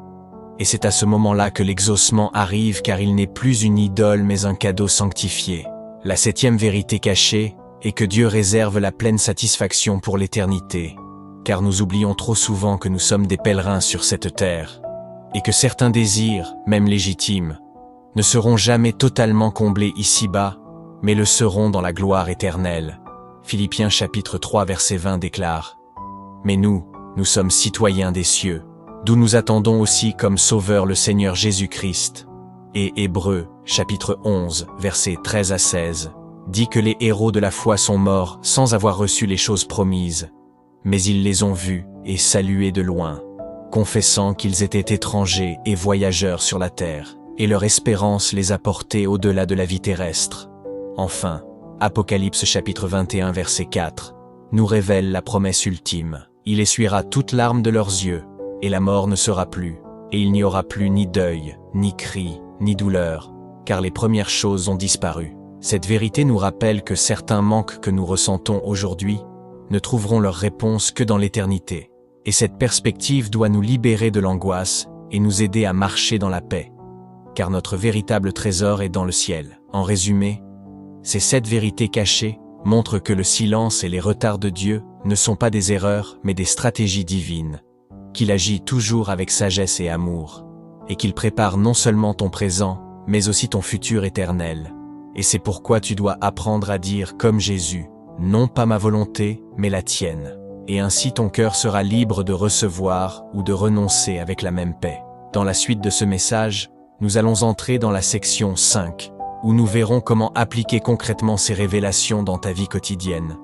Et c'est à ce moment-là que l'exaucement arrive car il n'est plus une idole mais un cadeau sanctifié. La 7e vérité cachée est que Dieu réserve la pleine satisfaction pour l'éternité, car nous oublions trop souvent que nous sommes des pèlerins sur cette terre, et que certains désirs, même légitimes, ne seront jamais totalement comblés ici-bas, mais le seront dans la gloire éternelle. Philippiens chapitre 3 verset 20 déclare « Mais nous sommes citoyens des cieux, d'où nous attendons aussi comme sauveur le Seigneur Jésus-Christ. » Et Hébreux chapitre 11 versets 13 à 16 dit que les héros de la foi sont morts sans avoir reçu les choses promises, mais ils les ont vus et salués de loin, confessant qu'ils étaient étrangers et voyageurs sur la terre, et leur espérance les a portés au-delà de la vie terrestre. Enfin, Apocalypse chapitre 21 verset 4 nous révèle la promesse ultime. Il essuiera toute larme de leurs yeux, et la mort ne sera plus. et il n'y aura plus ni deuil, ni cri, ni douleur, car les premières choses ont disparu. Cette vérité nous rappelle que certains manques que nous ressentons aujourd'hui ne trouveront leur réponse que dans l'éternité. Et cette perspective doit nous libérer de l'angoisse et nous aider à marcher dans la paix, car notre véritable trésor est dans le ciel. En résumé, ces 7 vérités cachées montrent que le silence et les retards de Dieu ne sont pas des erreurs, mais des stratégies divines, qu'il agit toujours avec sagesse et amour, et qu'il prépare non seulement ton présent, mais aussi ton futur éternel. Et c'est pourquoi tu dois apprendre à dire comme Jésus, « Non pas ma volonté, mais la tienne ». Et ainsi ton cœur sera libre de recevoir ou de renoncer avec la même paix. Dans la suite de ce message, nous allons entrer dans la section 5, où nous verrons comment appliquer concrètement ces révélations dans ta vie quotidienne,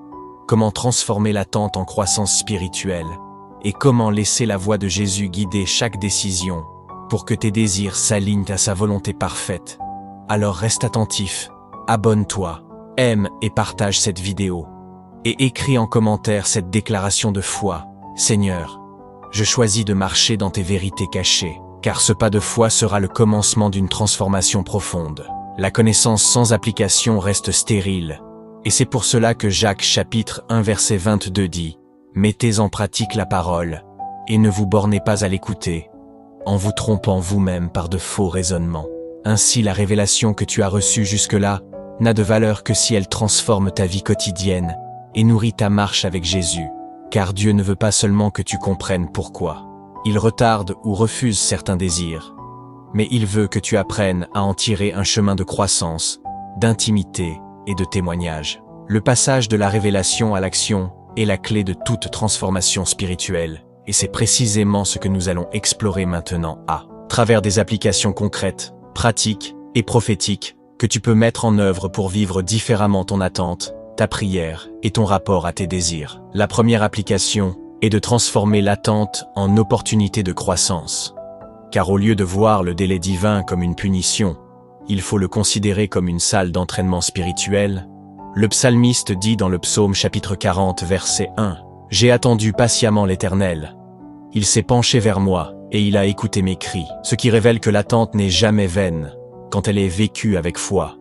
comment transformer l'attente en croissance spirituelle, et comment laisser la voix de Jésus guider chaque décision pour que tes désirs s'alignent à sa volonté parfaite. Alors reste attentif, abonne-toi, aime et partage cette vidéo, et écris en commentaire cette déclaration de foi. Seigneur, je choisis de marcher dans tes vérités cachées, car ce pas de foi sera le commencement d'une transformation profonde. La connaissance sans application reste stérile, et c'est pour cela que Jacques chapitre 1 verset 22 dit « Mettez en pratique la parole, et ne vous bornez pas à l'écouter, en vous trompant vous-même par de faux raisonnements. Ainsi la révélation que tu as reçue jusque-là n'a de valeur que si elle transforme ta vie quotidienne et nourrit ta marche avec Jésus, car Dieu ne veut pas seulement que tu comprennes pourquoi. Il retarde ou refuse certains désirs, mais il veut que tu apprennes à en tirer un chemin de croissance, d'intimité et de témoignage. Le passage de la révélation à l'action est la clé de toute transformation spirituelle, et c'est précisément ce que nous allons explorer maintenant à travers des applications concrètes, pratiques et prophétiques que tu peux mettre en œuvre pour vivre différemment ton attente, ta prière et ton rapport à tes désirs. La première application est de transformer l'attente en opportunité de croissance. Car au lieu de voir le délai divin comme une punition, il faut le considérer comme une salle d'entraînement spirituel. Le psalmiste dit dans le psaume chapitre 40 verset 1 « J'ai attendu patiemment l'Éternel. Il s'est penché vers moi et il a écouté mes cris », ce qui révèle que l'attente n'est jamais vaine quand elle est vécue avec foi,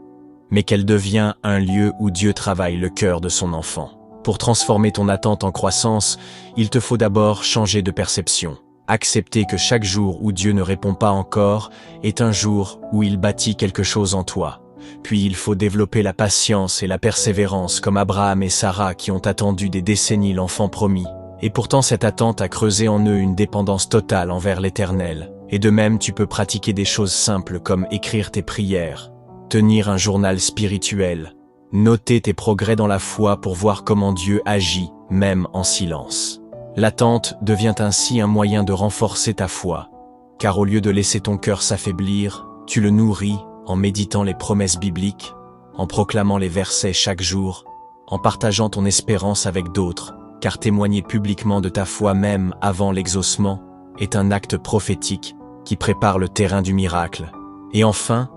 mais qu'elle devient un lieu où Dieu travaille le cœur de son enfant. Pour transformer ton attente en croissance, il te faut d'abord changer de perception. Accepter que chaque jour où Dieu ne répond pas encore est un jour où il bâtit quelque chose en toi. Puis il faut développer la patience et la persévérance comme Abraham et Sarah qui ont attendu des décennies l'enfant promis. Et pourtant cette attente a creusé en eux une dépendance totale envers l'Éternel. Et de même tu peux pratiquer des choses simples comme écrire tes prières, tenir un journal spirituel, noter tes progrès dans la foi pour voir comment Dieu agit, même en silence. L'attente devient ainsi un moyen de renforcer ta foi, car au lieu de laisser ton cœur s'affaiblir, tu le nourris en méditant les promesses bibliques, en proclamant les versets chaque jour, en partageant ton espérance avec d'autres, car témoigner publiquement de ta foi même avant l'exaucement est un acte prophétique qui prépare le terrain du miracle. Et enfin,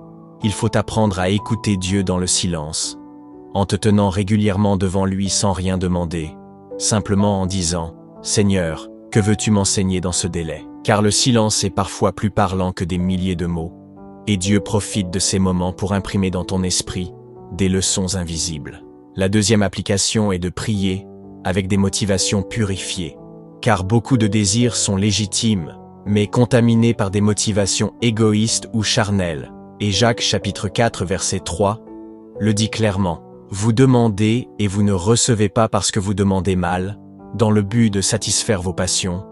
il faut apprendre à écouter Dieu dans le silence, en te tenant régulièrement devant lui sans rien demander, simplement en disant « Seigneur, que veux-tu m'enseigner dans ce délai ?» Car le silence est parfois plus parlant que des milliers de mots, et Dieu profite de ces moments pour imprimer dans ton esprit des leçons invisibles. La deuxième application est de prier avec des motivations purifiées, car beaucoup de désirs sont légitimes, mais contaminés par des motivations égoïstes ou charnelles. Et Jacques chapitre 4 verset 3 le dit clairement. Vous demandez et vous ne recevez pas parce que vous demandez mal, dans le but de satisfaire vos passions.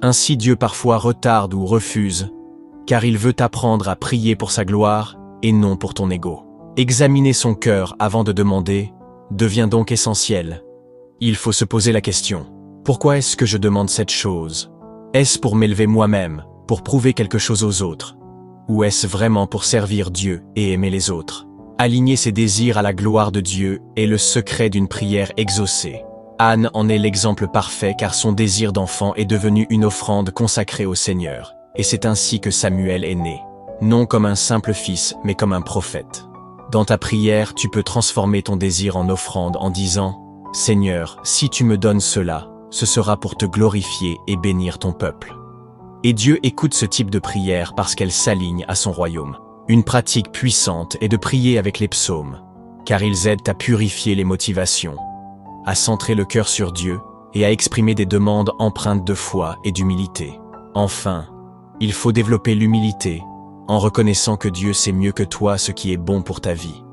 Ainsi Dieu parfois retarde ou refuse, car il veut t'apprendre à prier pour sa gloire et non pour ton ego. Examiner son cœur avant de demander devient donc essentiel. Il faut se poser la question. Pourquoi est-ce que je demande cette chose? Est-ce pour m'élever moi-même, pour prouver quelque chose aux autres? Ou est-ce vraiment pour servir Dieu et aimer les autres? Aligner ses désirs à la gloire de Dieu est le secret d'une prière exaucée. Anne en est l'exemple parfait car son désir d'enfant est devenu une offrande consacrée au Seigneur. Et c'est ainsi que Samuel est né. Non comme un simple fils, mais comme un prophète. Dans ta prière, tu peux transformer ton désir en offrande en disant « Seigneur, si tu me donnes cela, ce sera pour te glorifier et bénir ton peuple. » Et Dieu écoute ce type de prière parce qu'elle s'aligne à son royaume. Une pratique puissante est de prier avec les psaumes, car ils aident à purifier les motivations, à centrer le cœur sur Dieu et à exprimer des demandes empreintes de foi et d'humilité. Enfin, il faut développer l'humilité en reconnaissant que Dieu sait mieux que toi ce qui est bon pour ta vie.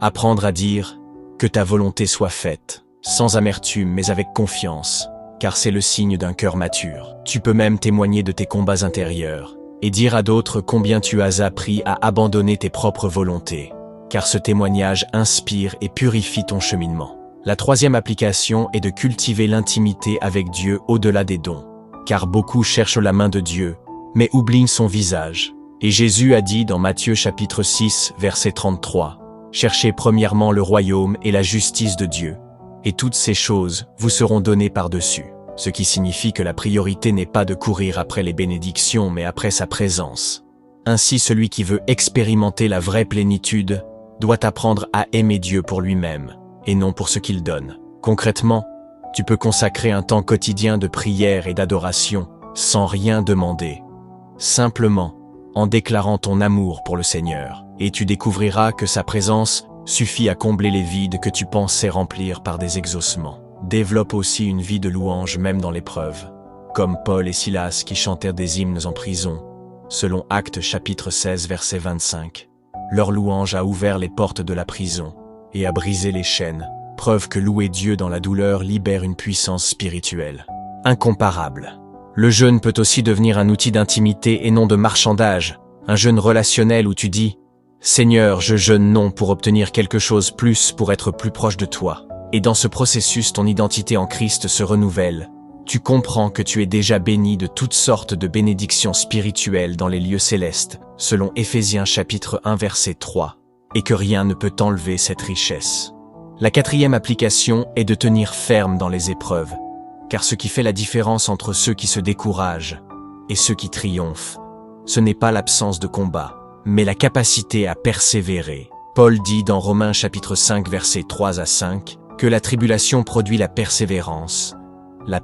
Apprendre à dire « que ta volonté soit faite », sans amertume mais avec confiance, car c'est le signe d'un cœur mature. Tu peux même témoigner de tes combats intérieurs et dire à d'autres combien tu as appris à abandonner tes propres volontés, car ce témoignage inspire et purifie ton cheminement. La troisième application est de cultiver l'intimité avec Dieu au-delà des dons, car beaucoup cherchent la main de Dieu, mais oublient son visage. Et Jésus a dit dans Matthieu chapitre 6, verset 33, « Cherchez premièrement le royaume et la justice de Dieu, et toutes ces choses vous seront données par-dessus. » Ce qui signifie que la priorité n'est pas de courir après les bénédictions, mais après sa présence. Ainsi, celui qui veut expérimenter la vraie plénitude doit apprendre à aimer Dieu pour lui-même, et non pour ce qu'il donne. Concrètement, tu peux consacrer un temps quotidien de prière et d'adoration sans rien demander, simplement en déclarant ton amour pour le Seigneur, et tu découvriras que sa présence suffit à combler les vides que tu pensais remplir par des exaucements. Développe aussi une vie de louange même dans l'épreuve, comme Paul et Silas qui chantèrent des hymnes en prison, selon Actes chapitre 16 verset 25. Leur louange a ouvert les portes de la prison et a brisé les chaînes, preuve que louer Dieu dans la douleur libère une puissance spirituelle incomparable. Le jeûne peut aussi devenir un outil d'intimité et non de marchandage, un jeûne relationnel où tu dis « Seigneur, je jeûne non pour obtenir quelque chose plus, pour être plus proche de toi ». Et dans ce processus, ton identité en Christ se renouvelle. Tu comprends que tu es déjà béni de toutes sortes de bénédictions spirituelles dans les lieux célestes, selon Éphésiens chapitre 1 verset 3, et que rien ne peut enlever cette richesse. La quatrième application est de tenir ferme dans les épreuves, car ce qui fait la différence entre ceux qui se découragent et ceux qui triomphent, ce n'est pas l'absence de combat, mais la capacité à persévérer. Paul dit dans Romains chapitre 5 versets 3 à 5, que la tribulation produit la persévérance la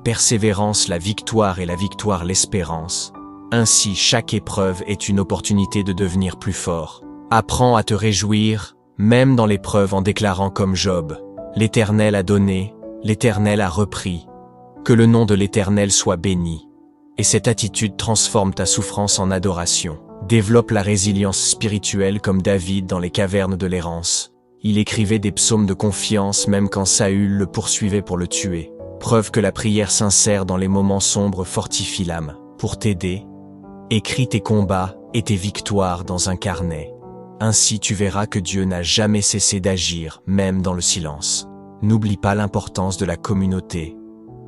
victoire et la victoire l'espérance. Ainsi, chaque épreuve est une opportunité de devenir plus fort. Apprends à te réjouir, même dans l'épreuve en déclarant comme Job, « L'Éternel a donné, l'Éternel a repris. Que le nom de l'Éternel soit béni. » Et cette attitude transforme ta souffrance en adoration. Développe la résilience spirituelle comme David dans les cavernes de l'errance. Il écrivait des psaumes de confiance même quand Saül le poursuivait pour le tuer. Preuve que la prière sincère dans les moments sombres fortifie l'âme. Pour t'aider, écris tes combats et tes victoires dans un carnet. Ainsi tu verras que Dieu n'a jamais cessé d'agir, même dans le silence. N'oublie pas l'importance de la communauté,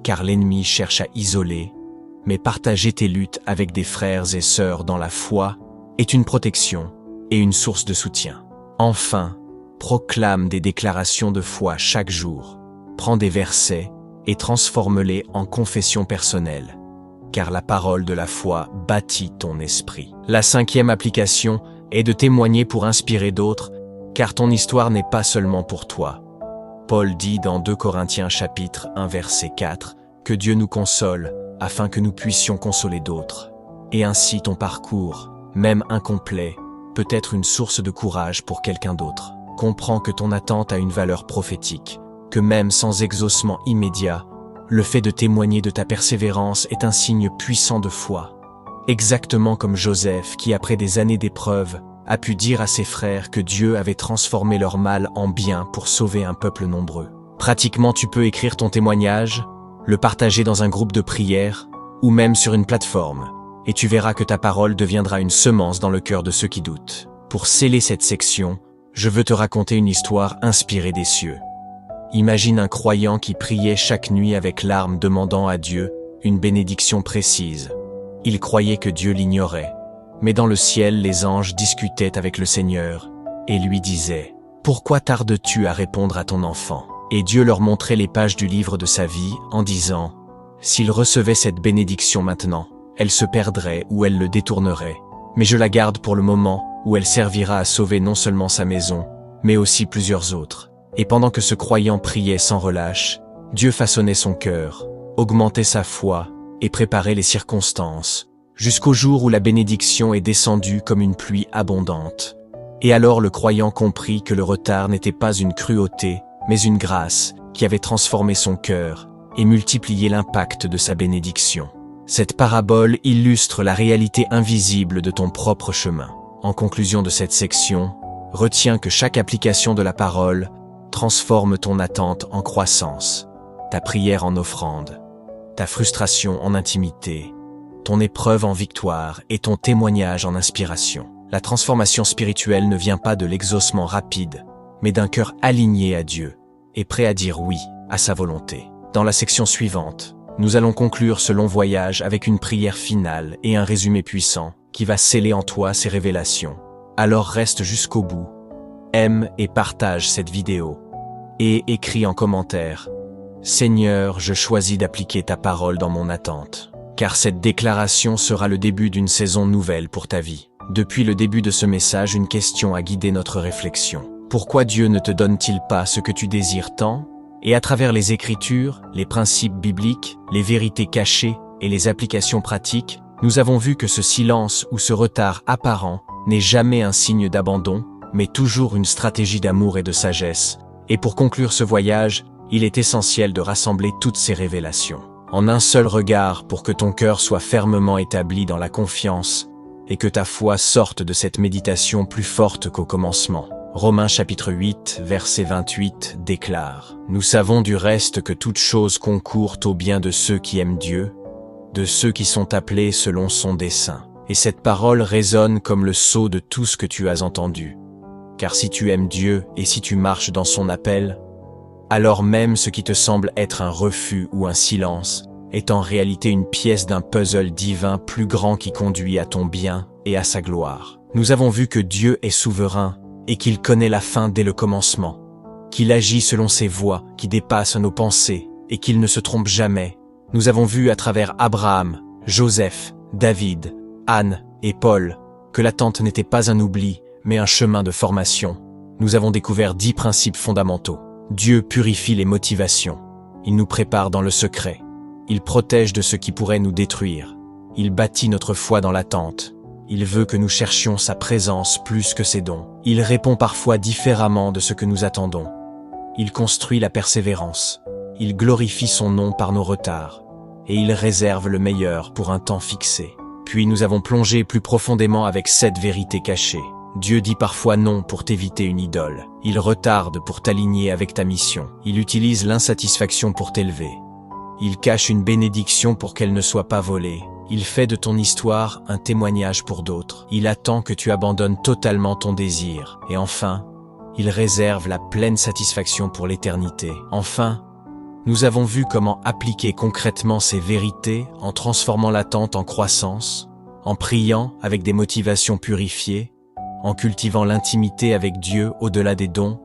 car l'ennemi cherche à isoler, mais partager tes luttes avec des frères et sœurs dans la foi est une protection et une source de soutien. Enfin, proclame des déclarations de foi chaque jour. Prends des versets et transforme-les en confession personnelle, car la parole de la foi bâtit ton esprit. La cinquième application est de témoigner pour inspirer d'autres, car ton histoire n'est pas seulement pour toi. Paul dit dans 2 Corinthiens chapitre 1 verset 4 que Dieu nous console afin que nous puissions consoler d'autres. Et ainsi ton parcours, même incomplet, peut être une source de courage pour quelqu'un d'autre. Comprends que ton attente a une valeur prophétique, que même sans exaucement immédiat, le fait de témoigner de ta persévérance est un signe puissant de foi. Exactement comme Joseph qui, après des années d'épreuves, a pu dire à ses frères que Dieu avait transformé leur mal en bien pour sauver un peuple nombreux. Pratiquement, tu peux écrire ton témoignage, le partager dans un groupe de prière, ou même sur une plateforme, et tu verras que ta parole deviendra une semence dans le cœur de ceux qui doutent. Pour sceller cette section, je veux te raconter une histoire inspirée des cieux. Imagine un croyant qui priait chaque nuit avec larmes demandant à Dieu une bénédiction précise. Il croyait que Dieu l'ignorait, mais dans le ciel, les anges discutaient avec le Seigneur et lui disaient « Pourquoi tardes-tu à répondre à ton enfant ?» Et Dieu leur montrait les pages du livre de sa vie en disant « S'il recevait cette bénédiction maintenant, elle se perdrait ou elle le détournerait, mais je la garde pour le moment où elle servira à sauver non seulement sa maison, mais aussi plusieurs autres. » Et pendant que ce croyant priait sans relâche, Dieu façonnait son cœur, augmentait sa foi et préparait les circonstances jusqu'au jour où la bénédiction est descendue comme une pluie abondante. Et alors le croyant comprit que le retard n'était pas une cruauté, mais une grâce qui avait transformé son cœur et multiplié l'impact de sa bénédiction. Cette parabole illustre la réalité invisible de ton propre chemin. En conclusion de cette section, retiens que chaque application de la parole transforme ton attente en croissance, ta prière en offrande, ta frustration en intimité, ton épreuve en victoire et ton témoignage en inspiration. La transformation spirituelle ne vient pas de l'exaucement rapide, mais d'un cœur aligné à Dieu et prêt à dire oui à sa volonté. Dans la section suivante, nous allons conclure ce long voyage avec une prière finale et un résumé puissant qui va sceller en toi ces révélations. Alors reste jusqu'au bout, aime et partage cette vidéo et écris en commentaire « Seigneur, je choisis d'appliquer ta parole dans mon attente ». Car cette déclaration sera le début d'une saison nouvelle pour ta vie. Depuis le début de ce message, une question a guidé notre réflexion. Pourquoi Dieu ne te donne-t-il pas ce que tu désires tant ? Et à travers les Écritures, les principes bibliques, les vérités cachées et les applications pratiques, nous avons vu que ce silence ou ce retard apparent n'est jamais un signe d'abandon, mais toujours une stratégie d'amour et de sagesse. Et pour conclure ce voyage, il est essentiel de rassembler toutes ces révélations en un seul regard pour que ton cœur soit fermement établi dans la confiance et que ta foi sorte de cette méditation plus forte qu'au commencement. Romains chapitre 8, verset 28 déclare « Nous savons du reste que toutes choses concourent au bien de ceux qui aiment Dieu, de ceux qui sont appelés selon son dessein. » Et cette parole résonne comme le sceau de tout ce que tu as entendu. Car si tu aimes Dieu et si tu marches dans son appel, alors même ce qui te semble être un refus ou un silence est en réalité une pièce d'un puzzle divin plus grand qui conduit à ton bien et à sa gloire. Nous avons vu que Dieu est souverain et qu'il connaît la fin dès le commencement, qu'il agit selon ses voies qui dépassent nos pensées et qu'il ne se trompe jamais. Nous avons vu à travers Abraham, Joseph, David, Anne et Paul que l'attente n'était pas un oubli, mais un chemin de formation. Nous avons découvert 10 principes fondamentaux. Dieu purifie les motivations. Il nous prépare dans le secret. Il protège de ce qui pourrait nous détruire. Il bâtit notre foi dans l'attente. Il veut que nous cherchions sa présence plus que ses dons. Il répond parfois différemment de ce que nous attendons. Il construit la persévérance. Il glorifie son nom par nos retards. Et il réserve le meilleur pour un temps fixé. Puis nous avons plongé plus profondément avec 7 vérités cachées. Dieu dit parfois non pour t'éviter une idole. Il retarde pour t'aligner avec ta mission. Il utilise l'insatisfaction pour t'élever. Il cache une bénédiction pour qu'elle ne soit pas volée. Il fait de ton histoire un témoignage pour d'autres. Il attend que tu abandonnes totalement ton désir. Et enfin, il réserve la pleine satisfaction pour l'éternité. Enfin, nous avons vu comment appliquer concrètement ces vérités en transformant l'attente en croissance, en priant avec des motivations purifiées, en cultivant l'intimité avec Dieu au-delà des dons,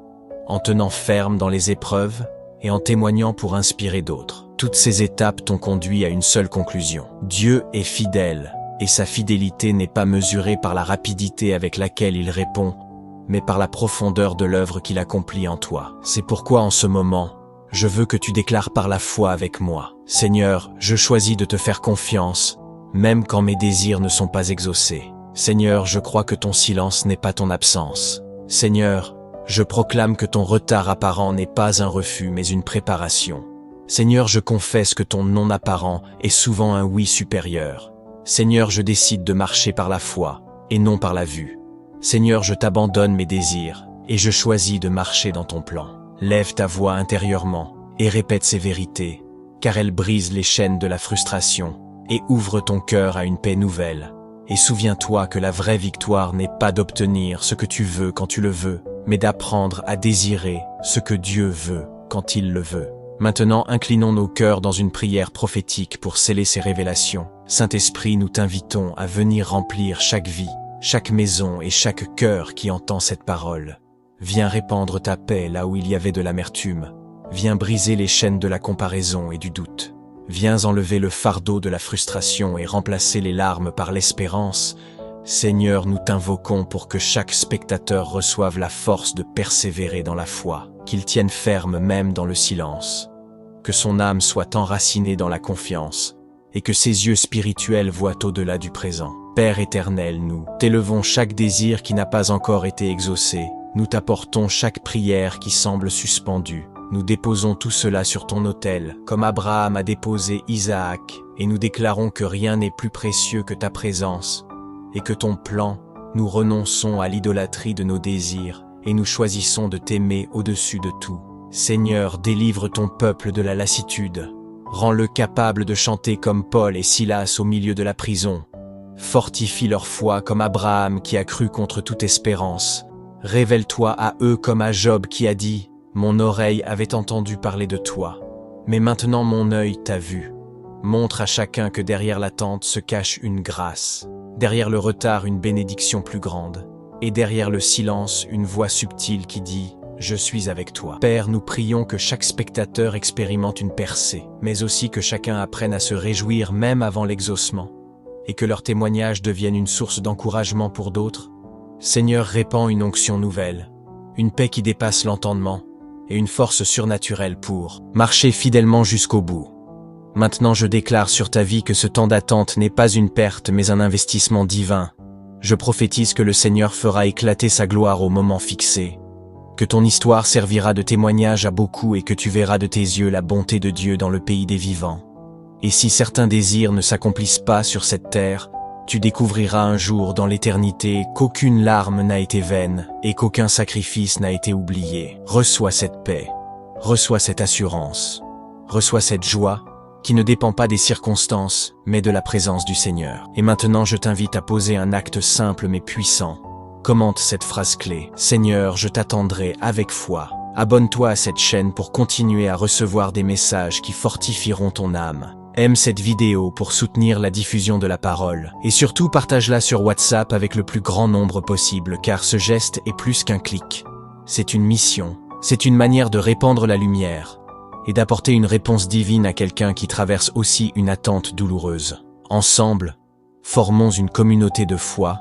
en tenant ferme dans les épreuves et en témoignant pour inspirer d'autres. Toutes ces étapes t'ont conduit à une seule conclusion. Dieu est fidèle, et sa fidélité n'est pas mesurée par la rapidité avec laquelle il répond, mais par la profondeur de l'œuvre qu'il accomplit en toi. C'est pourquoi en ce moment, je veux que tu déclares par la foi avec moi. Seigneur, je choisis de te faire confiance, même quand mes désirs ne sont pas exaucés. Seigneur, je crois que ton silence n'est pas ton absence. Seigneur, je proclame que ton retard apparent n'est pas un refus mais une préparation. Seigneur, je confesse que ton non apparent est souvent un oui supérieur. Seigneur, je décide de marcher par la foi et non par la vue. Seigneur, je t'abandonne mes désirs et je choisis de marcher dans ton plan. Lève ta voix intérieurement et répète ces vérités, car elles brisent les chaînes de la frustration et ouvrent ton cœur à une paix nouvelle. Et souviens-toi que la vraie victoire n'est pas d'obtenir ce que tu veux quand tu le veux, mais d'apprendre à désirer ce que Dieu veut quand il le veut. Maintenant, inclinons nos cœurs dans une prière prophétique pour sceller ces révélations. Saint-Esprit, nous t'invitons à venir remplir chaque vie, chaque maison et chaque cœur qui entend cette parole. Viens répandre ta paix là où il y avait de l'amertume. Viens briser les chaînes de la comparaison et du doute. Viens enlever le fardeau de la frustration et remplacer les larmes par l'espérance. Seigneur, nous t'invoquons pour que chaque spectateur reçoive la force de persévérer dans la foi, qu'il tienne ferme même dans le silence, que son âme soit enracinée dans la confiance et que ses yeux spirituels voient au-delà du présent. Père éternel, nous t'élevons chaque désir qui n'a pas encore été exaucé, nous t'apportons chaque prière qui semble suspendue. Nous déposons tout cela sur ton autel, comme Abraham a déposé Isaac, et nous déclarons que rien n'est plus précieux que ta présence, et que ton plan, nous renonçons à l'idolâtrie de nos désirs, et nous choisissons de t'aimer au-dessus de tout. Seigneur, délivre ton peuple de la lassitude, rends-le capable de chanter comme Paul et Silas au milieu de la prison. Fortifie leur foi comme Abraham qui a cru contre toute espérance. Révèle-toi à eux comme à Job qui a dit « Mon oreille avait entendu parler de toi, mais maintenant mon œil t'a vu ». Montre à chacun que derrière l'attente se cache une grâce, derrière le retard une bénédiction plus grande, et derrière le silence une voix subtile qui dit « Je suis avec toi ». Père, nous prions que chaque spectateur expérimente une percée, mais aussi que chacun apprenne à se réjouir même avant l'exaucement, et que leur témoignage devienne une source d'encouragement pour d'autres. Seigneur, répands une onction nouvelle, une paix qui dépasse l'entendement, et une force surnaturelle pour marcher fidèlement jusqu'au bout. Maintenant je déclare sur ta vie que ce temps d'attente n'est pas une perte mais un investissement divin. Je prophétise que le Seigneur fera éclater sa gloire au moment fixé, que ton histoire servira de témoignage à beaucoup et que tu verras de tes yeux la bonté de Dieu dans le pays des vivants. Et si certains désirs ne s'accomplissent pas sur cette terre, tu découvriras un jour dans l'éternité qu'aucune larme n'a été vaine et qu'aucun sacrifice n'a été oublié. Reçois cette paix, reçois cette assurance, reçois cette joie qui ne dépend pas des circonstances, mais de la présence du Seigneur. Et maintenant je t'invite à poser un acte simple mais puissant. Commente cette phrase clé. Seigneur, je t'attendrai avec foi. Abonne-toi à cette chaîne pour continuer à recevoir des messages qui fortifieront ton âme. Aime cette vidéo pour soutenir la diffusion de la parole. Et surtout partage-la sur WhatsApp avec le plus grand nombre possible, car ce geste est plus qu'un clic. C'est une mission. C'est une manière de répandre la lumière et d'apporter une réponse divine à quelqu'un qui traverse aussi une attente douloureuse. Ensemble, formons une communauté de foi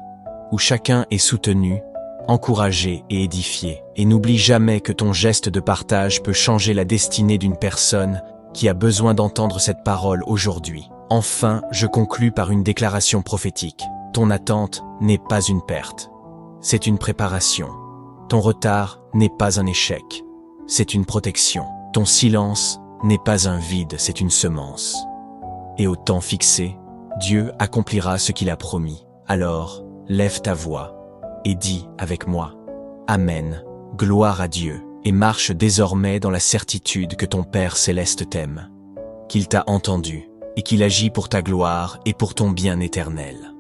où chacun est soutenu, encouragé et édifié. Et n'oublie jamais que ton geste de partage peut changer la destinée d'une personne qui a besoin d'entendre cette parole aujourd'hui. Enfin, je conclus par une déclaration prophétique. Ton attente n'est pas une perte, c'est une préparation. Ton retard n'est pas un échec, c'est une protection. Ton silence n'est pas un vide, c'est une semence. Et au temps fixé, Dieu accomplira ce qu'il a promis. Alors, lève ta voix et dis avec moi « Amen, gloire à Dieu » et marche désormais dans la certitude que ton Père céleste t'aime, qu'il t'a entendu et qu'il agit pour ta gloire et pour ton bien éternel.